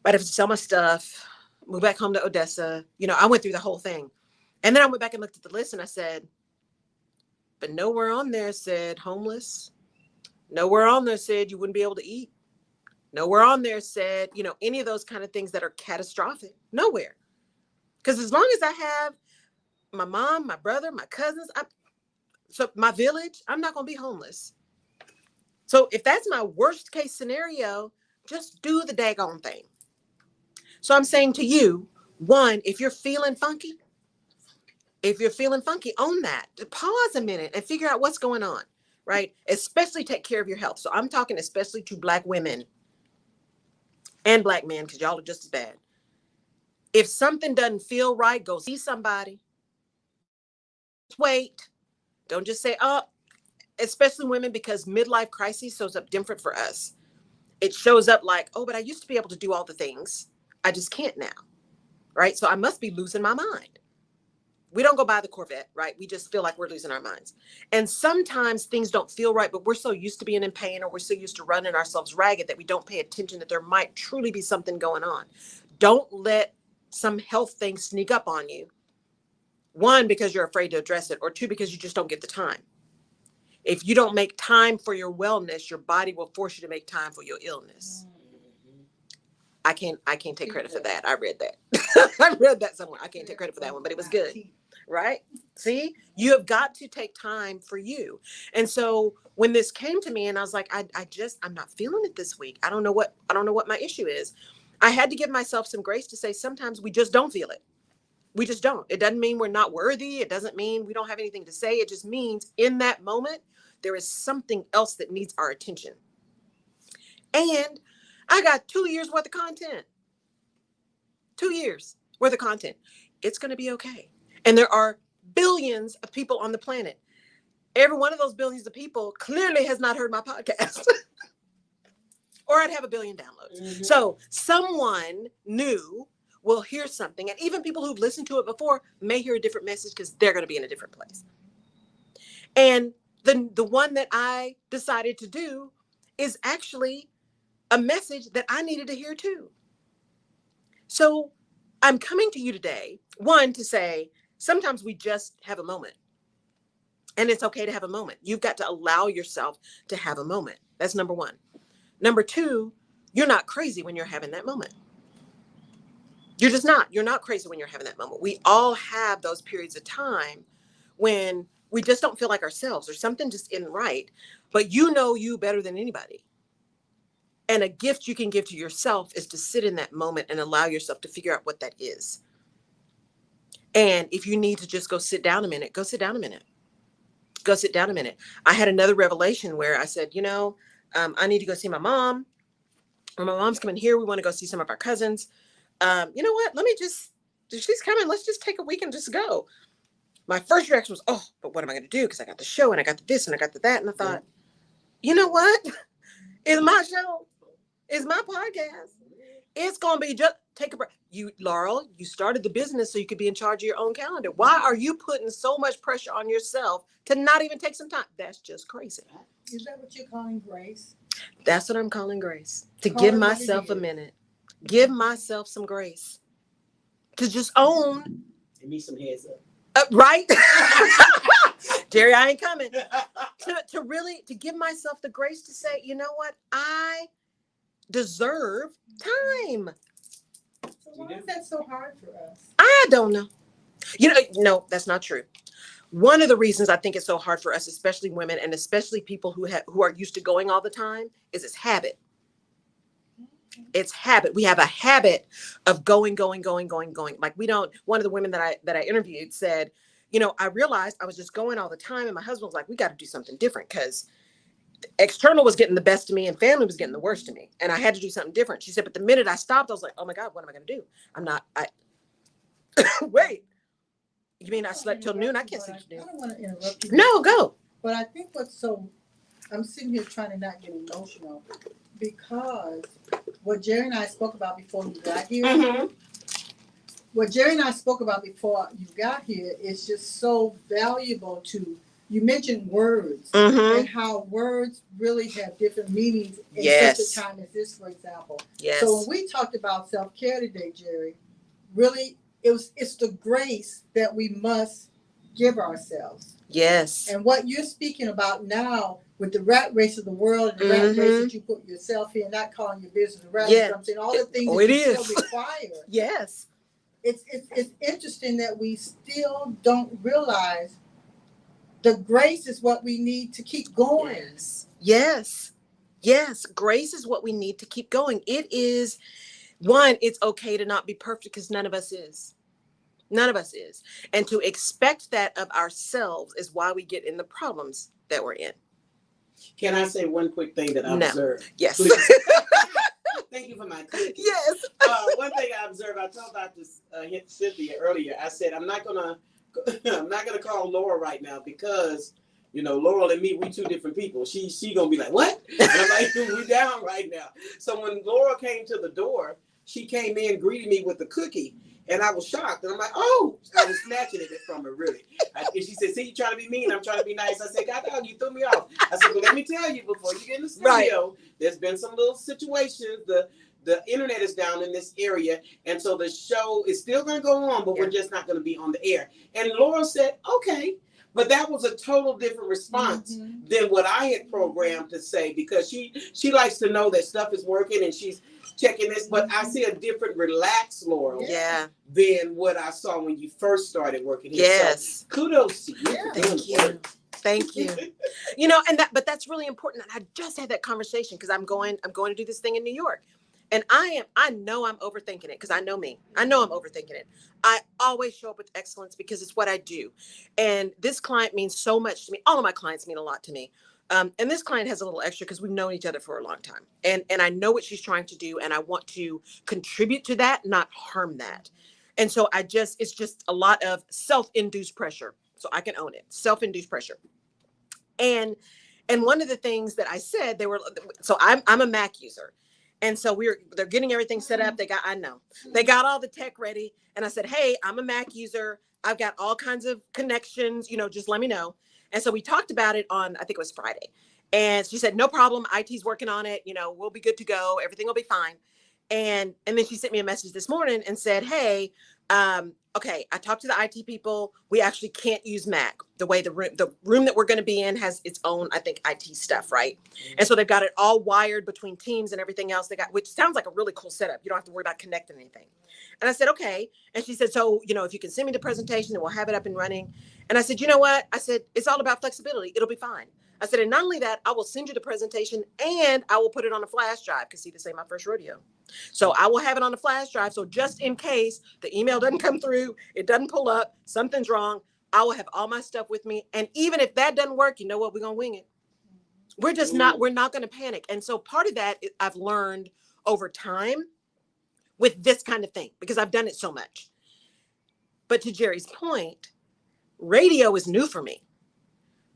Might have to sell my stuff, move back home to Odessa. I went through the whole thing. And then I went back and looked at the list and I said, but nowhere on there said homeless. Nowhere on there said you wouldn't be able to eat. Nowhere on there said, any of those kind of things that are catastrophic. Nowhere. Because as long as I have my mom, my brother, my cousins, so my village, I'm not going to be homeless. So if that's my worst case scenario, just do the daggone thing. So I'm saying to you, one, if you're feeling funky, own that. Pause a minute and figure out what's going on, right? Especially take care of your health. So I'm talking especially to Black women and Black men, because y'all are just as bad. If something doesn't feel right, go see somebody. Wait. Don't just say, oh, especially women, because midlife crisis shows up different for us. It shows up like, oh, but I used to be able to do all the things. I just can't now, right? So I must be losing my mind. We don't go buy the Corvette, right? We just feel like we're losing our minds. And sometimes things don't feel right, but we're so used to being in pain, or we're so used to running ourselves ragged that we don't pay attention that there might truly be something going on. Don't let some health thing sneak up on you. One, because you're afraid to address it, or two, because you just don't get the time. If you don't make time for your wellness, your body will force you to make time for your illness. I can't take credit for that. I read that. I read that somewhere. I can't take credit for that one, but it was good. Right? See, you have got to take time for you. And so when this came to me and I was like, I'm not feeling it this week. I don't know what my issue is. I had to give myself some grace to say, sometimes we just don't feel it. We just don't. It doesn't mean we're not worthy. It doesn't mean we don't have anything to say. It just means in that moment, there is something else that needs our attention. And I got 2 years worth of content. 2 years worth of content. It's going to be okay. And there are billions of people on the planet. Every one of those billions of people clearly has not heard my podcast. Or I'd have 1 billion downloads. Mm-hmm. So someone new will hear something. And even people who've listened to it before may hear a different message because they're going to be in a different place. And the one that I decided to do is actually a message that I needed to hear too. So I'm coming to you today, one, to say, sometimes we just have a moment. And it's okay to have a moment. You've got to allow yourself to have a moment. That's number one. Number two, you're not crazy when you're having that moment. You're just not. You're not crazy when you're having that moment. We all have those periods of time when we just don't feel like ourselves, or something just isn't right. But you know you better than anybody. And a gift you can give to yourself is to sit in that moment and allow yourself to figure out what that is. And if you need to just go sit down a minute, go sit down a minute. Go sit down a minute. I had another revelation where I said, I need to go see my mom. Or my mom's coming here. We want to go see some of our cousins. You know what? She's coming. Let's just take a week and just go. My first reaction was, oh, but what am I going to do? Because I got the show and I got the this and I got the that. And I thought, you know what? It's my show. It's my podcast. It's going to be just take a break. Laurel, you started the business so you could be in charge of your own calendar. Why are you putting so much pressure on yourself to not even take some time? That's just crazy. Is that what you're calling grace? That's what I'm calling grace. To give myself a minute. Give myself some grace. To just own. Give me some heads up. Right? Jerry, I ain't coming. To give myself the grace to say, you know what? I deserve time. So why is that so hard for us? I don't know. No, that's not true. One of the reasons I think it's so hard for us, especially women and especially people who are used to going all the time, is it's habit. It's habit. We have a habit of going. Like we don't, one of the women that I interviewed said, I realized I was just going all the time. And my husband was like, we got to do something different because external was getting the best of me and family was getting the worst of me. And I had to do something different. She said, but the minute I stopped, I was like, oh my God, what am I going to do? Wait, you mean I slept till noon? I can't sleep till I noon. don't want to interrupt you. No, go. But I think I'm sitting here trying to not get emotional because what Jerry and I spoke about before you got here, Mm-hmm. what Jerry and I spoke about before you got here is just so valuable you mentioned words Mm-hmm. and how words really have different meanings in Yes. such a time as this, for example. Yes. So when we talked about self-care today, Jerry, really it's the grace that we must give ourselves. Yes. And what you're speaking about now with the rat race of the world and the rat race that you put yourself in, not calling your business a rat race, I'm saying all the things that you still require. Yes. It's interesting that we still don't realize the grace is what we need to keep going. Yes. Grace is what we need to keep going. It is, it's okay to not be perfect because none of us is. None of us is. And to expect that of ourselves is why we get in the problems that we're in. Can I say one quick thing that I observed? Yes. Thank you for my cookie. Yes. One thing I observed, I told Dr. Cynthia earlier, I said, I'm not gonna call Laura right now because, Laurel and me, we two different people. She gonna be like, what? And I'm like, we down right now. So when Laura came to the door, she came in, greeted me with the cookie. And I was shocked. And I'm like, oh, I was snatching it from her, really. And she said, see, you trying to be mean. I'm trying to be nice. I said, God, you threw me off. I said, well, let me tell you, before you get in the studio, there's been some little situations. The internet is down in this area. And so the show is still going to go on, but we're just not going to be on the air. And Laura said, okay. But that was a total different response than what I had programmed to say, because she likes to know that stuff is working and she's checking this. But I see a different relaxed Laura than what I saw when you first started working here. Yes. So kudos to you. Thank you. Thank you. But that's really important. And I just had that conversation because I'm going to do this thing in New York. And I know I'm overthinking it because I know me. I know I'm overthinking it. I always show up with excellence because it's what I do. And this client means so much to me. All of my clients mean a lot to me. And this client has a little extra because we've known each other for a long time. And I know what she's trying to do. And I want to contribute to that, not harm that. And so it's just a lot of self-induced pressure. So I can own it. Self-induced pressure. And one of the things that I said, I'm a Mac user. And so they're getting everything set up. They got all the tech ready. And I said, hey, I'm a Mac user. I've got all kinds of connections, just let me know. And so we talked about it on, I think it was Friday. And she said, no problem. IT's working on it. We'll be good to go. Everything will be fine. And then she sent me a message this morning and said, hey, okay, I talked to the IT people. We actually can't use Mac. The way the room that we're going to be in has its own, I think, IT stuff, right? And so they've got it all wired between Teams and everything else which sounds like a really cool setup. You don't have to worry about connecting anything. And I said, okay. And she said, so, if you can send me the presentation, then we'll have it up and running. And I said, you know what? I said, it's all about flexibility. It'll be fine. I said, and not only that, I will send you the presentation and I will put it on a flash drive because see, this ain't my first rodeo. So I will have it on a flash drive. So just in case the email doesn't come through, it doesn't pull up, something's wrong, I will have all my stuff with me. And even if that doesn't work, you know what? We're going to wing it. We're not going to panic. And so part of that I've learned over time with this kind of thing because I've done it so much. But to Jerry's point, radio is new for me.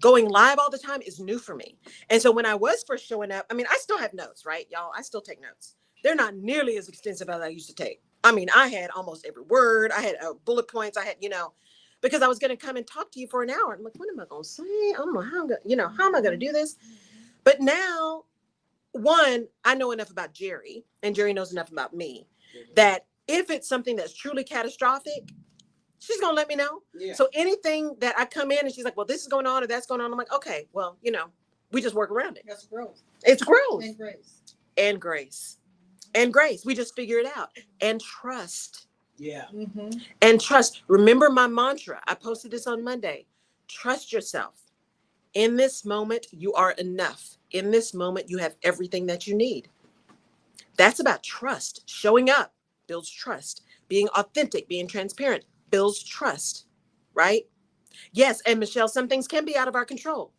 Going live all the time is new for me. And so when I was first showing up, I still have notes, right, y'all? I still take notes. They're not nearly as extensive as I used to take. I had almost every word. I had bullet points. I had, because I was going to come and talk to you for an hour. I'm like, what am I going to say? I don't know how am I going to do this? But now, one, I know enough about Jerry and Jerry knows enough about me that if it's something that's truly catastrophic, she's going to let me know. Yeah. So anything that I come in and she's like, well, this is going on or that's going on. I'm like, okay, well, we just work around it. That's growth. It's growth. And grace. And grace. And grace. We just figure it out. And trust. Yeah. Mm-hmm. And trust. Remember my mantra. I posted this on Monday. Trust yourself. In this moment, you are enough. In this moment, you have everything that you need. That's about trust. Showing up builds trust. Being authentic, being transparent builds trust, right? Yes, and Michelle, some things can be out of our control.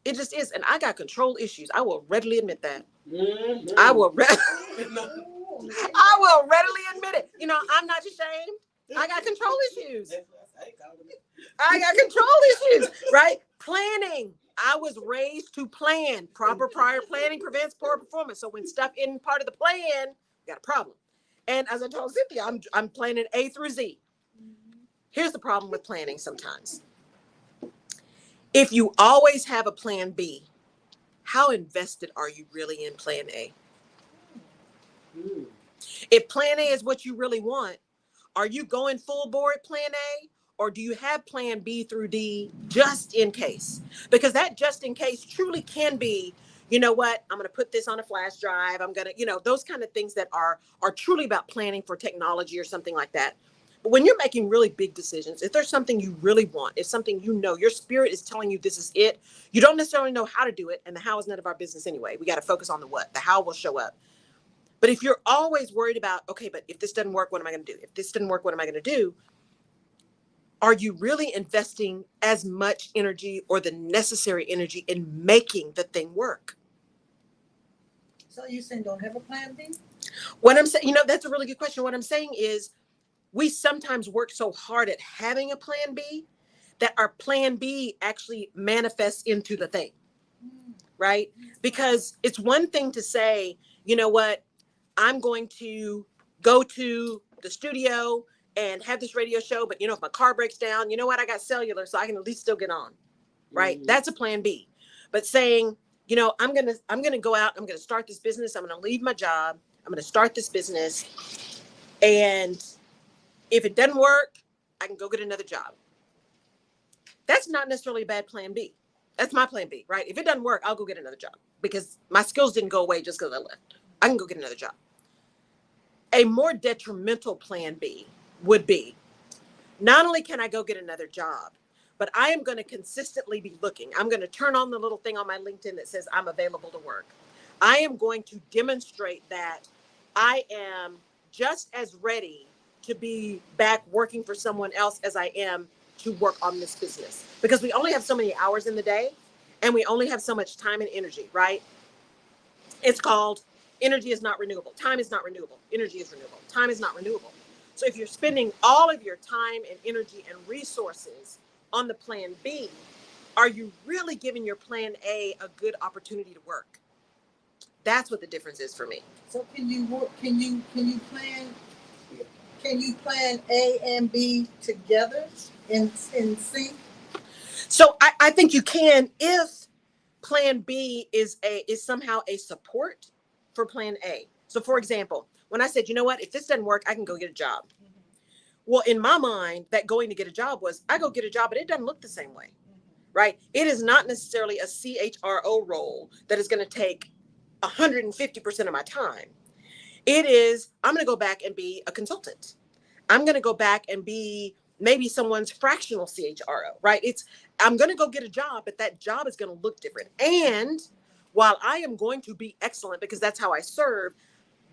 It just is. And I got control issues. I will readily admit that. Mm-hmm. I will readily admit it. You know, I'm not ashamed. I got control issues. I got control issues, right? Planning. I was raised to plan. Proper prior planning prevents poor performance. So when stuff isn't part of the plan, we got a problem. And as I told Cynthia, I'm planning A through Z. Here's the problem with planning sometimes. If you always have a plan B, how invested are you really in plan A? If plan A is what you really want, are you going full board plan A? Or do you have plan B through D just in case? Because that just in case truly can be, you know what, I'm going to put this on a flash drive. I'm going to, you know, those kind of things that are truly about planning for technology or something like that. But when you're making really big decisions, if there's something you really want, if something you know, your spirit is telling you this is it, you don't necessarily know how to do it. And the how is none of our business anyway. We got to focus on the what. The how will show up. But if you're always worried about, okay, but if this doesn't work, what am I going to do? If this didn't work, what am I going to do? Are you really investing as much energy or the necessary energy in making the thing work? So you saying don't have a plan B? What I'm saying, you know, that's a really good question. What I'm saying is we sometimes work so hard at having a plan B that our plan B actually manifests into the thing, right? Because it's one thing to say, you know what, I'm going to go to the studio and have this radio show, but you know, if my car breaks down, you know what, I got cellular, so I can at least still get on, right? Mm-hmm. That's a plan B. But saying, you know, I'm gonna go out, I'm gonna start this business, I'm gonna leave my job, I'm gonna start this business, and if it doesn't work, I can go get another job. That's not necessarily a bad plan B. That's my plan B, right? If it doesn't work, I'll go get another job because my skills didn't go away just because I left. I can go get another job. A more detrimental plan B would be, not only can I go get another job, but I am going to consistently be looking. I'm going to turn on the little thing on my LinkedIn that says I'm available to work. I am going to demonstrate that I am just as ready to be back working for someone else as I am to work on this business. Because we only have so many hours in the day and we only have so much time and energy, right? It's called energy is not renewable. Time is not renewable. Energy is renewable. Time is not renewable. So if you're spending all of your time and energy and resources on the plan B, are you really giving your plan A a good opportunity to work? That's what the difference is for me. So can you plan A and B together in sync? So I think you can if plan B is somehow a support for plan A. So for example, when I said, you know what, if this doesn't work, I can go get a job. Mm-hmm. Well, in my mind, that going to get a job was I go get a job, but it doesn't look the same way, right? It is not necessarily a CHRO role that is going to take 150% of my time. It is, I'm going to go back and be a consultant. I'm going to go back and be maybe someone's fractional CHRO, right? I'm going to go get a job, but that job is going to look different. And while I am going to be excellent because that's how I serve,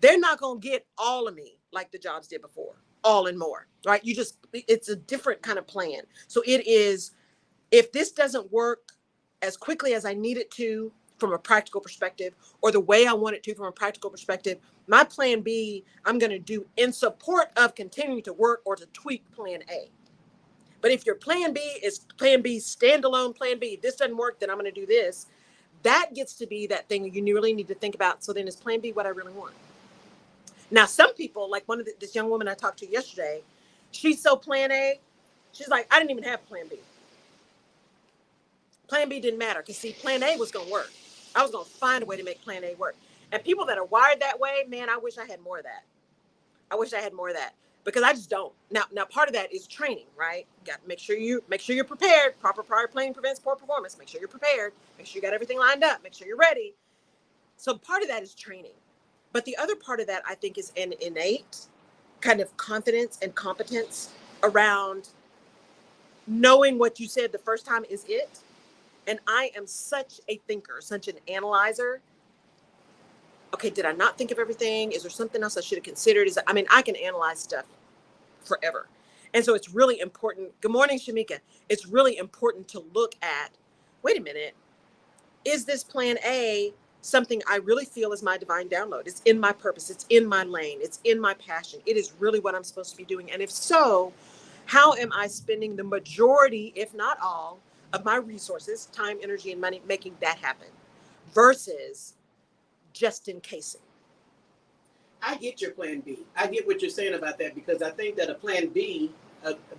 they're not going to get all of me like the jobs did before, all and more, right? It's a different kind of plan. So it is, if this doesn't work as quickly as I need it to from a practical perspective, or the way I want it to from a practical perspective, my plan B, I'm going to do in support of continuing to work or to tweak plan A. But if your plan B is plan B, standalone plan B, this doesn't work, then I'm going to do this. That gets to be that thing you really need to think about. So then is plan B what I really want? Now, some people, like this young woman I talked to yesterday, she's so plan A. She's like, I didn't even have plan B. Plan B didn't matter because see, plan A was going to work. I was going to find a way to make plan A work. And people that are wired that way, man, I wish I had more of that. I wish I had more of that because I just don't. Now part of that is training, right? You got to make sure you're prepared. Proper prior planning prevents poor performance. Make sure you're prepared. Make sure you got everything lined up. Make sure you're ready. So part of that is training. But the other part of that, I think, is an innate kind of confidence and competence around knowing what you said the first time is it. And I am such a thinker, such an analyzer. Okay, did I not think of everything? Is there something else I should have considered? I can analyze stuff forever. And so it's really important. Good morning, Shamika. It's really important to look at, wait a minute, is this plan A something I really feel is my divine download? It's in my purpose. It's in my lane. It's in my passion. It is really what I'm supposed to be doing. And if so, how am I spending the majority, if not all, of my resources, time, energy, and money making that happen versus just in casing? I get your plan B. I get what you're saying about that, because I think that a plan B,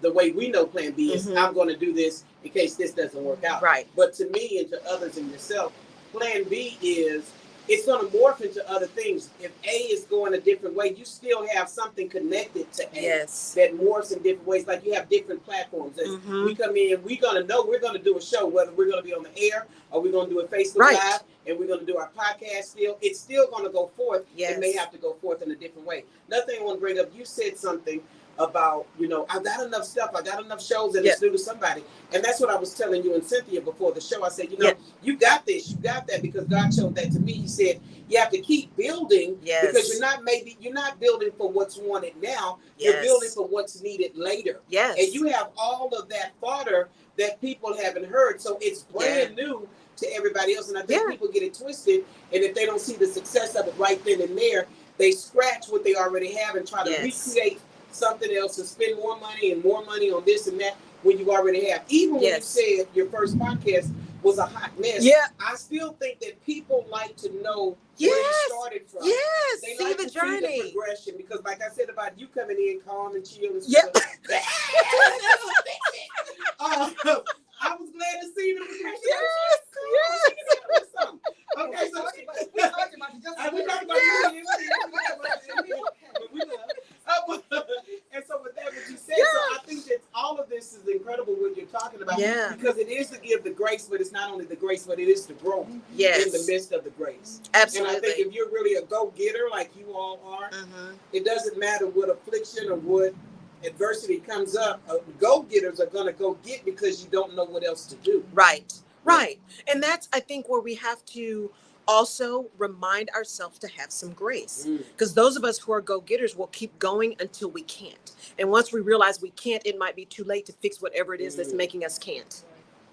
the way we know plan B is, I'm going to do this in case this doesn't work out. Right. But to me and to others and yourself, plan B is, it's going to morph into other things. If A is going a different way, you still have something connected to A. Yes. That morphs in different ways. Like you have different platforms. As we come in, we're going to know we're going to do a show, whether we're going to be on the air or we're going to do a Facebook Live, and we're going to do our podcast still. It's still going to go forth. Yes. It may have to go forth in a different way. Another thing I want to bring up, you said something about, I've got enough stuff, I got enough shows, and it's new to somebody. And that's what I was telling you and Cynthia before the show. I said, you got this, you got that, because God showed that to me. He said, you have to keep building, because you're not building for what's wanted now. You're building for what's needed later. Yes. And you have all of that fodder that people haven't heard. So it's brand new to everybody else. And I think people get it twisted. And if they don't see the success of it right then and there, they scratch what they already have and try to recreate something else and spend more money on this and that when you already have. Even when you said your first podcast was a hot mess, I still think that people like to know where you started from. Yes, they like the journey, see the progression, because like I said about you coming in calm and chill and stuff. I was glad to see the progression. Okay, so we talked about you. And so with that, what you said, so I think that all of this is incredible what you're talking about, because it is to give the grace, but it's not only the grace, but it is the growth in the midst of the grace. Absolutely. And I think if you're really a go-getter like you all are, it doesn't matter what affliction or what adversity comes up, go-getters are going to go get, because you don't know what else to do. Right. And that's, I think, where we have to also remind ourselves to have some grace, because those of us who are go-getters will keep going until we can't. And once we realize we can't, it might be too late to fix whatever it is that's making us can't.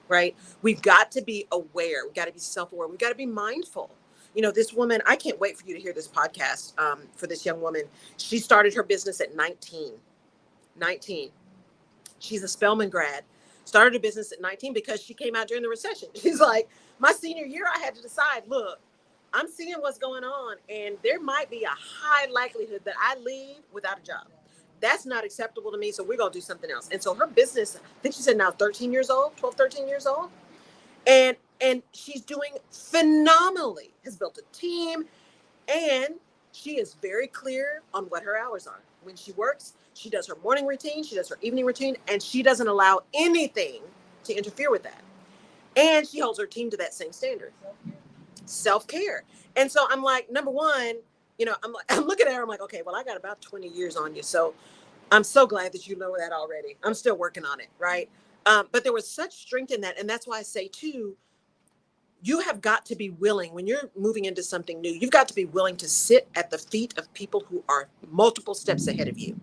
Right. We've got to be aware. We've got to be self-aware. We've got to be mindful. This woman, I can't wait for you to hear this podcast for this young woman. She started her business at 19. She's a Spelman grad. Started a business at 19 because she came out during the recession. She's like, my senior year, I had to decide, look, I'm seeing what's going on, and there might be a high likelihood that I leave without a job. That's not acceptable to me, so we're going to do something else. And so her business, I think she said now 13 years old, 12, 13 years old. And she's doing phenomenally, has built a team, and she is very clear on what her hours are. When she works, she does her morning routine, she does her evening routine, and she doesn't allow anything to interfere with that. And she holds her team to that same standard. Self-care. And so I'm like, number one, I'm looking at her, I'm like, okay, well, I got about 20 years on you. So I'm so glad that you know that already. I'm still working on it, right? But there was such strength in that. And that's why I say, too, you have got to be willing, when you're moving into something new, you've got to be willing to sit at the feet of people who are multiple steps ahead of you.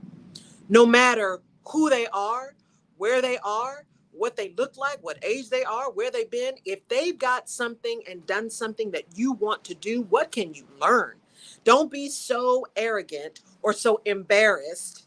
No matter who they are, where they are, what they look like, what age they are, where they've been. If they've got something and done something that you want to do, what can you learn? Don't be so arrogant or so embarrassed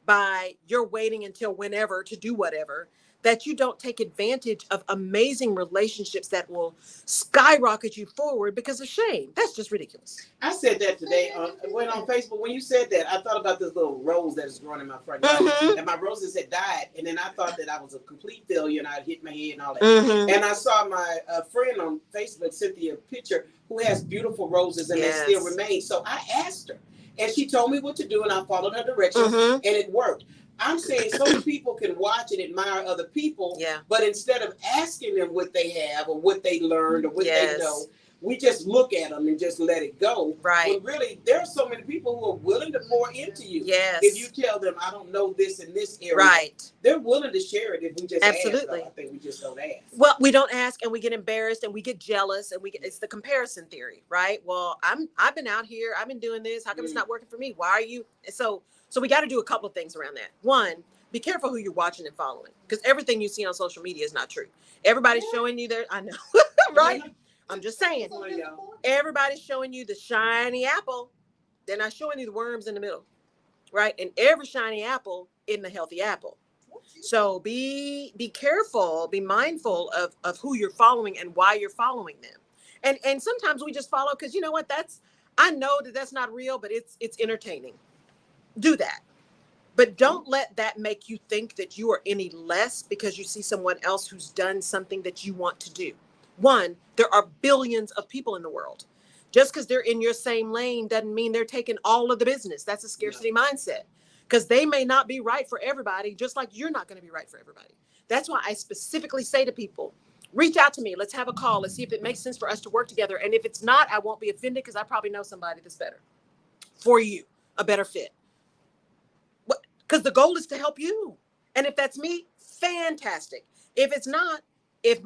by you're waiting until whenever to do whatever, that you don't take advantage of amazing relationships that will skyrocket you forward because of shame. That's just ridiculous. I said that today when on Facebook. When you said that, I thought about this little rose that is growing in my front yard, and my roses had died, and then I thought that I was a complete failure and I'd hit my head and all that. And I saw my friend on Facebook, Cynthia, picture, who has beautiful roses and they still remain. So I asked her, and she told me what to do, and I followed her directions, and it worked. I'm saying so many people can watch and admire other people, but instead of asking them what they have or what they learned or what they know, we just look at them and just let it go. Right. But really, there are so many people who are willing to pour into you. Yes. If you tell them, I don't know this in this area, Right. they're willing to share it if we just Absolutely. ask. I think we just don't ask. Well, we don't ask, and we get embarrassed, and we get jealous, and it's the comparison theory, right? Well, I've been out here, I've been doing this. How come it's not working for me? Why are you? So we got to do a couple of things around that. One, be careful who you're watching and following, because everything you see on social media is not true. Everybody's showing you their, I know, right? I'm just saying, everybody's showing you the shiny apple. They're not showing you the worms in the middle, right? And every shiny apple isn't a healthy apple. So be careful, be mindful of who you're following and why you're following them. And sometimes we just follow because you know what, I know that's not real, but it's entertaining. Do that. But don't let that make you think that you are any less because you see someone else who's done something that you want to do. One, there are billions of people in the world. Just because they're in your same lane doesn't mean they're taking all of the business. That's a scarcity mindset. Because they may not be right for everybody, just like you're not going to be right for everybody. That's why I specifically say to people, reach out to me. Let's have a call. Let's see if it makes sense for us to work together. And if it's not, I won't be offended because I probably know somebody that's better for you, a better fit. Because the goal is to help you. And if that's me, fantastic. If it's not, if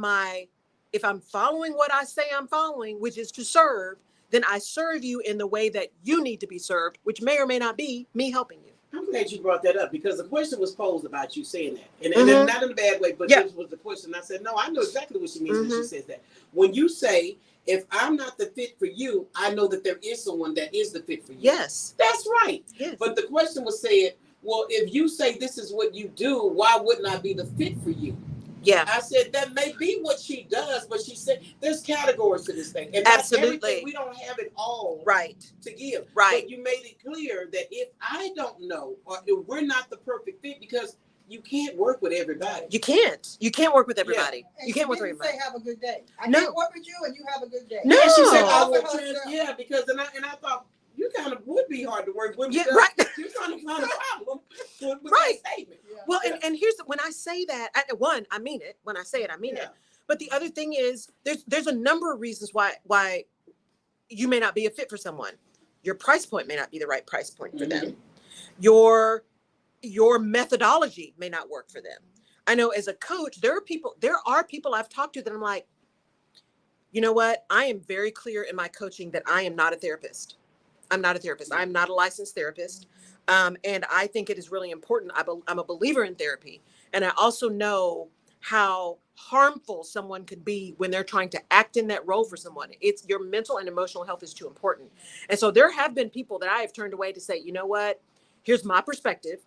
I'm following what I say I'm following, which is to serve, then I serve you in the way that you need to be served, which may or may not be me helping you. I'm glad you brought that up because the question was posed about you saying that. And not in a bad way, but this was the question. I said, no, I know exactly what she means when she says that. When you say, if I'm not the fit for you, I know that there is someone that is the fit for you. Yes. That's right. Yes. But the question was said, well, if you say this is what you do, why wouldn't I be the fit for you? Yeah. I said that may be what she does, but she said there's categories to this thing. And absolutely. We don't have it all to give. Right. But you made it clear that if I don't know or if we're not the perfect fit, because you can't work with everybody. You can't. You can't work with everybody. Yeah. You can't work with everybody. Say have a good day. I can't work with you and you have a good day. No. And she said, because and I thought you kind of would be hard to work with. Yeah, right. You're trying to find a problem with right. that statement. Yeah. Well, and here's when I say that, I mean it. When I say it, I mean it. But the other thing is, there's a number of reasons why you may not be a fit for someone. Your price point may not be the right price point for them. Your methodology may not work for them. I know as a coach, there are people I've talked to that I'm like, you know what? I am very clear in my coaching that I am not a therapist. I'm not a therapist. I'm not a licensed therapist. And I think it is really important. I'm a believer in therapy. And I also know how harmful someone could be when they're trying to act in that role for someone. It's your mental and emotional health is too important. And so there have been people that I have turned away to say, you know what? Here's my perspective.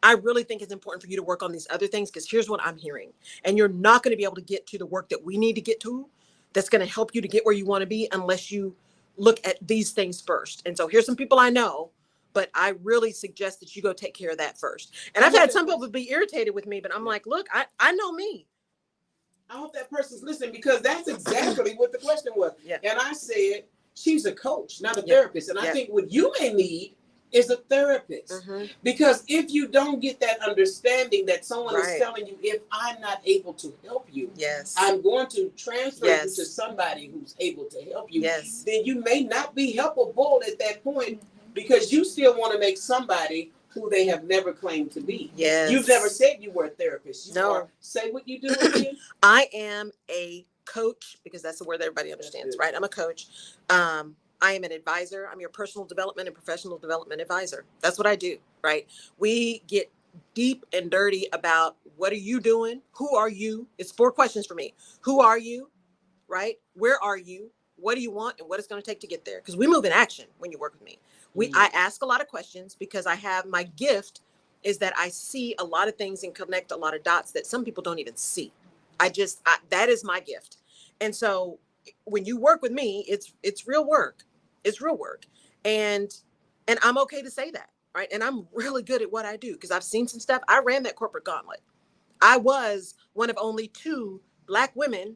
I really think it's important for you to work on these other things because here's what I'm hearing. And you're not going to be able to get to the work that we need to get to that's going to help you to get where you want to be unless you look at these things first. And so here's some people I know, but I really suggest that you go take care of that first. And I've had some people be irritated with me, but I'm like, look, I know me. I hope that person's listening because that's exactly what the question was. Yeah. And I said, she's a coach, not a therapist. And I think what you may need is a therapist. Because if you don't get that understanding that someone is telling you, if I'm not able to help you, I'm going to transfer you to somebody who's able to help you, then you may not be helpable at that point because you still want to make somebody who they have never claimed to be. You've never said you were a therapist. Say what you do again. I am a coach because that's the word that everybody understands, right? I'm a coach. I am an advisor. I'm your personal development and professional development advisor. That's what I do, right? We get deep and dirty about what are you doing? Who are you? It's 4 questions for me. Who are you, right? Where are you? What do you want? And what it's going to take to get there? Because we move in action when you work with me. I ask a lot of questions because I have my gift is that I see a lot of things and connect a lot of dots that some people don't even see. That is my gift. And so when you work with me, it's real work. It's real work. And I'm okay to say that, right? And I'm really good at what I do because I've seen some stuff. I ran that corporate gauntlet. I was one of only 2 Black women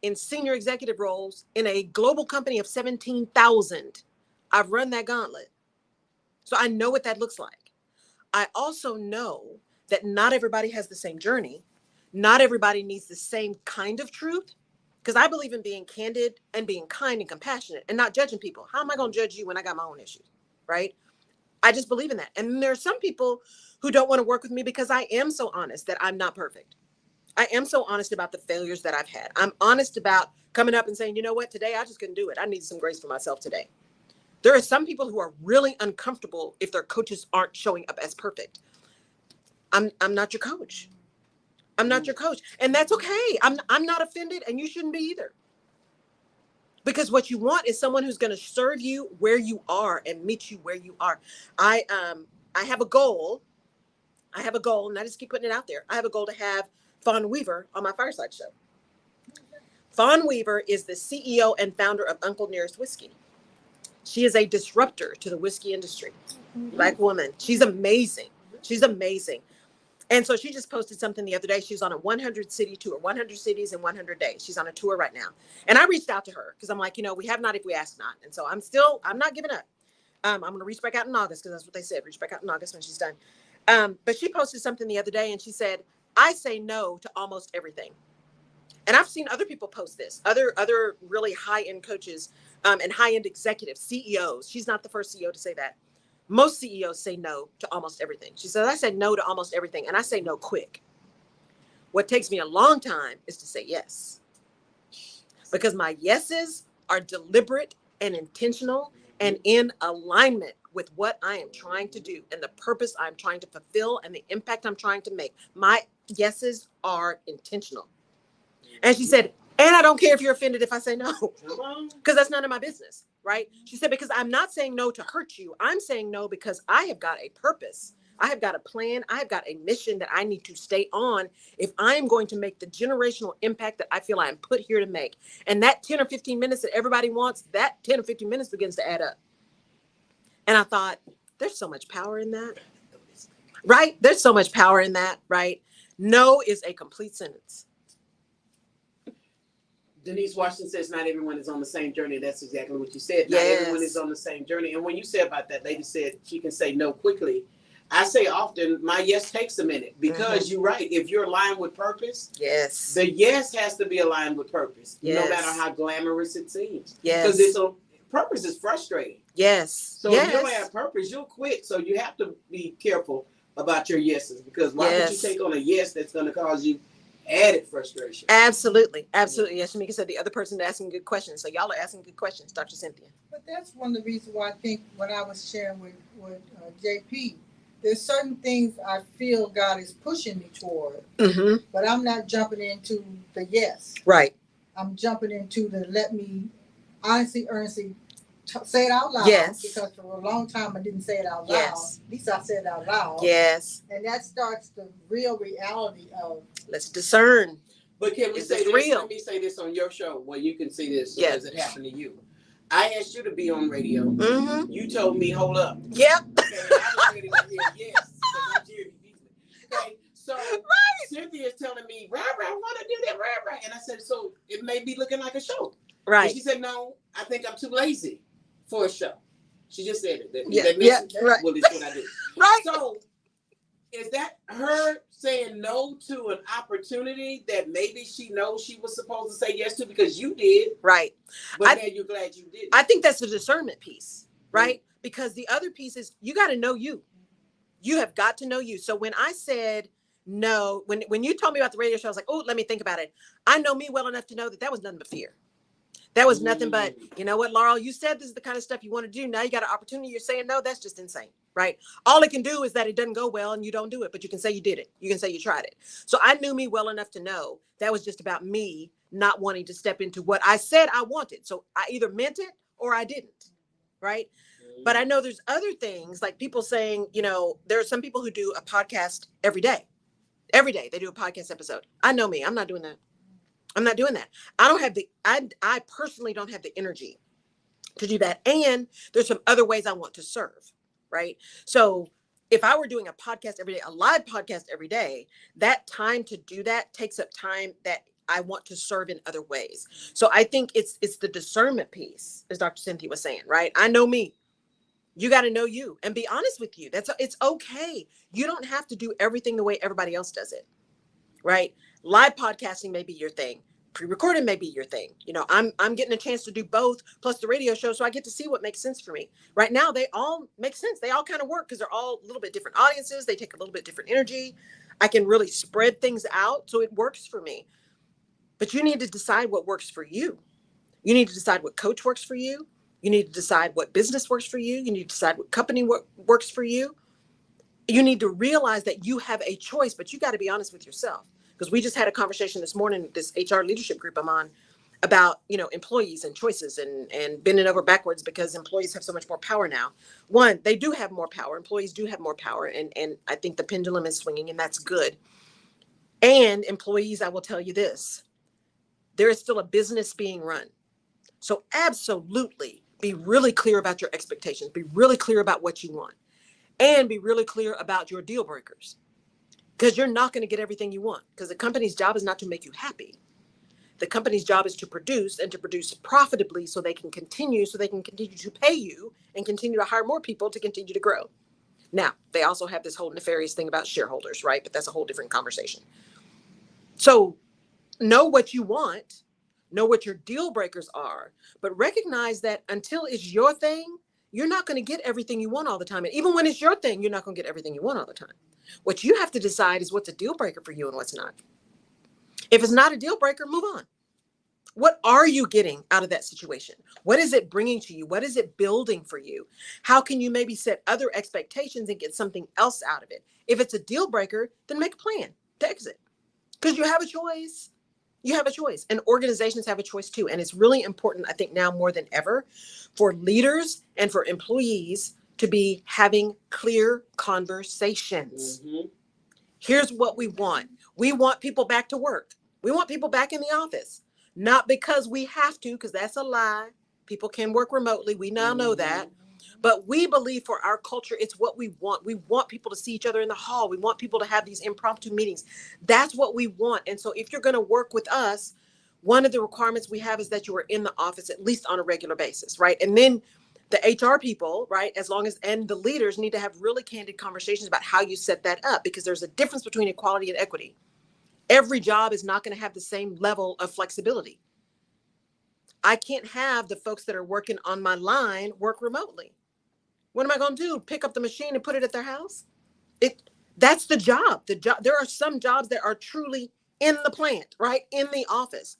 in senior executive roles in a global company of 17,000. I've run that gauntlet. So I know what that looks like. I also know that not everybody has the same journey. Not everybody needs the same kind of truth. Because I believe in being candid and being kind and compassionate and not judging people. How am I going to judge you when I got my own issues? Right? I just believe in that. And there are some people who don't want to work with me because I am so honest that I'm not perfect. I am so honest about the failures that I've had. I'm honest about coming up and saying, you know what, today I just couldn't do it. I need some grace for myself today. There are some people who are really uncomfortable if their coaches aren't showing up as perfect. I'm not your coach. I'm not your coach. And that's okay. I'm not offended, and you shouldn't be either. Because what you want is someone who's going to serve you where you are and meet you where you are. I have a goal. And I just keep putting it out there. I have a goal to have Fawn Weaver on my fireside show. Fawn Weaver is the CEO and founder of Uncle Nearest Whiskey. She is a disruptor to the whiskey industry. Black woman. She's amazing. And so she just posted something the other day. She's on a 100 city tour, 100 cities in 100 days. She's on a tour right now. And I reached out to her because I'm like, we have not if we ask not. And so I'm not giving up. I'm going to reach back out in August because that's what they said. Reach back out in August when she's done. But she posted something the other day and she said, I say no to almost everything. And I've seen other people post this, other really high-end coaches and high-end executives, CEOs. She's not the first CEO to say that. Most CEOs say no to almost everything. She said, I said no to almost everything. And I say no quick. What takes me a long time is to say yes. Because my yeses are deliberate and intentional and in alignment with what I am trying to do and the purpose I'm trying to fulfill and the impact I'm trying to make. My yeses are intentional. And she said, and I don't care if you're offended if I say no, because that's none of my business, right? She said, because I'm not saying no to hurt you. I'm saying no because I have got a purpose. I have got a plan. I have got a mission that I need to stay on if I am going to make the generational impact that I feel I am put here to make. And that 10 or 15 minutes that everybody wants, that 10 or 15 minutes begins to add up. And I thought, there's so much power in that, right? There's so much power in that, right? No is a complete sentence. Denise Washington says not everyone is on the same journey. That's exactly what you said. Yes. Not everyone is on the same journey. And when you said about that, lady said she can say no quickly. I say often, my yes takes a minute because you're right. If you're aligned with purpose, yes, the yes has to be aligned with purpose, yes, no matter how glamorous it seems. Yes, because purpose is frustrating. Yes. So yes. if you don't have purpose, you'll quit. So you have to be careful about your yeses because why would you take on a yes that's going to cause you added frustration? Absolutely. Absolutely. Yes, Shamika said the other person is asking good questions. So y'all are asking good questions, Dr. Cynthia. But that's one of the reasons why I think when I was sharing with JP, there's certain things I feel God is pushing me toward, but I'm not jumping into the yes. Right. I'm jumping into the let me honestly, earnestly say it out loud. Yes. Because for a long time I didn't say it out loud. Yes. At least I said it out loud. Yes. And that starts the real reality of let's discern. But can we is say this? Real? Let me say this on your show where you can see this yes. as it happened to you. I asked you to be on radio. You told me, hold up. Yep. Okay, I was ready to hear yes. Okay, so Cynthia's telling me, I want to do that, and I said, so it may be looking like a show. Right. And she said, no, I think I'm too lazy for a show. She just said it. Right. Well, it's what I do. Right. So is that her saying no to an opportunity that maybe she knows she was supposed to say yes to because you did? Right. But now you're glad you did. I think that's the discernment piece, right? Because the other piece is you got to know you. You have got to know you. So when I said no, when you told me about the radio show, I was like, oh, let me think about it. I know me well enough to know that was nothing but fear. That was nothing but, you know what, Laurel, you said this is the kind of stuff you want to do. Now you got an opportunity. You're saying no, that's just insane, right? All it can do is that it doesn't go well and you don't do it, but you can say you did it. You can say you tried it. So I knew me well enough to know that was just about me not wanting to step into what I said I wanted. So I either meant it or I didn't, right? But I know there's other things like people saying, there are some people who do a podcast every day. Every day they do a podcast episode. I know me. I'm not doing that. I'm not doing that. I personally don't have the energy to do that. And there's some other ways I want to serve, right? So if I were doing a podcast every day, a live podcast every day, that time to do that takes up time that I want to serve in other ways. So I think it's the discernment piece, as Dr. Cynthia was saying, right? I know me. You got to know you and be honest with you. It's okay. You don't have to do everything the way everybody else does it, right? Live podcasting may be your thing. Pre-recorded may be your thing. You know, I'm getting a chance to do both plus the radio show, so I get to see what makes sense for me. Right now, they all make sense. They all kind of work because they're all a little bit different audiences. They take a little bit different energy. I can really spread things out, so it works for me. But you need to decide what works for you. You need to decide what coach works for you. You need to decide what business works for you. You need to decide what company works for you. You need to realize that you have a choice, but you got to be honest with yourself. Because we just had a conversation this morning, this HR leadership group I'm on, about, you know, employees and choices and bending over backwards because employees have so much more power now. One, they do have more power. Employees do have more power. And I think the pendulum is swinging, and that's good. And employees, I will tell you this, there is still a business being run. So absolutely be really clear about your expectations. Be really clear about what you want. And be really clear about your deal breakers. Because you're not going to get everything you want. Because the company's job is not to make you happy. The company's job is to produce, and to produce profitably so they can continue to pay you and continue to hire more people to continue to grow. Now, they also have this whole nefarious thing about shareholders, right? But that's a whole different conversation. So know what you want, know what your deal breakers are, but recognize that until it's your thing, you're not going to get everything you want all the time. And even when it's your thing, you're not going to get everything you want all the time. What you have to decide is what's a deal breaker for you and what's not. If it's not a deal breaker, move on. What are you getting out of that situation? What is it bringing to you? What is it building for you? How can you maybe set other expectations and get something else out of it? If it's a deal breaker, then make a plan to exit. Because you have a choice. You have a choice. And organizations have a choice too. And it's really important, I think now more than ever, for leaders and for employees to be having clear conversations. Mm-hmm. Here's what we want. We want people back to work. We want people back in the office. Not because we have to, because that's a lie. People can work remotely. We now know that. But we believe for our culture, it's what we want. We want people to see each other in the hall. We want people to have these impromptu meetings. That's what we want. And so if you're going to work with us, one of the requirements we have is that you are in the office at least on a regular basis, right? And then the HR people, right, and the leaders need to have really candid conversations about how you set that up, because there's a difference between equality and equity. Every job is not going to have the same level of flexibility. I can't have the folks that are working on my line work remotely. What am I going to do? Pick up the machine and put it at their house? That's the job. There are some jobs that are truly in the plant, right? In the office.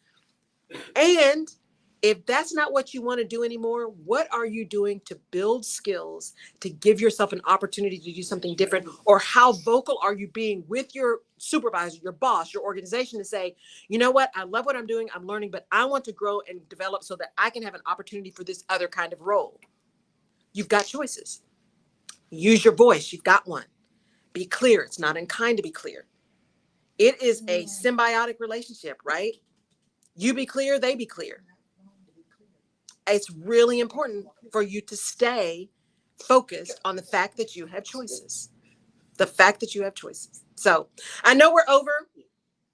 And if that's not what you want to do anymore, what are you doing to build skills, to give yourself an opportunity to do something different? Or how vocal are you being with your supervisor, your boss, your organization to say, you know what? I love what I'm doing. I'm learning, but I want to grow and develop so that I can have an opportunity for this other kind of role. You've got choices. Use your voice. You've got one. Be clear. It's not unkind to be clear. It is a symbiotic relationship, right? You be clear, they be clear. It's really important for you to stay focused on the fact that you have choices. The fact that you have choices. So I know we're over.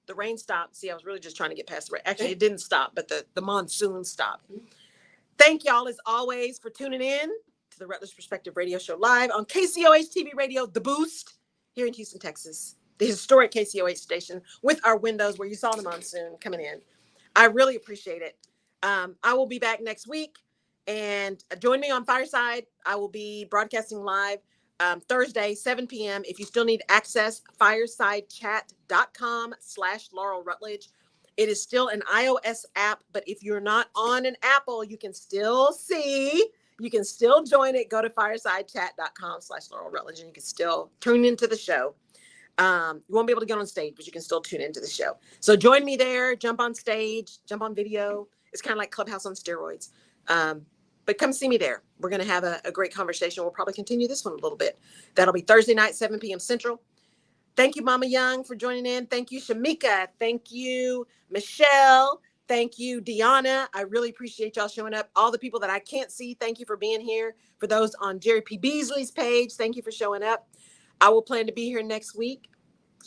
The rain stopped. See, I was really just trying to get past the rain. Actually, it didn't stop, but the monsoon stopped. Thank y'all as always for tuning in to the Rutledge Perspective Radio Show live on KCOH TV Radio, The Boost, here in Houston, Texas, the historic KCOH station with our windows where you saw the monsoon coming in. I really appreciate it. I will be back next week, and join me on Fireside. I will be broadcasting live Thursday, 7 p.m. If you still need access, firesidechat.com/Laurel Rutledge. It is still an iOS app, but if you're not on an Apple, you can still see. You can still join it. Go to firesidechat.com/Laurel Rutledge, and you can still tune into the show. You won't be able to get on stage, but you can still tune into the show. So join me there, jump on stage, jump on video. It's kind of like Clubhouse on steroids. But come see me there. We're going to have a great conversation. We'll probably continue this one a little bit. That'll be Thursday night, 7 p.m. Central. Thank you, Mama Young, for joining in. Thank you, Shamika. Thank you, Michelle. Thank you, Deanna. I really appreciate y'all showing up. All the people that I can't see, thank you for being here. For those on Jerry P. Beasley's page, thank you for showing up. I will plan to be here next week.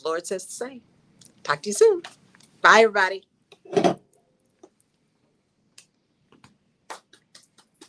The Lord says the same. Talk to you soon. Bye, everybody.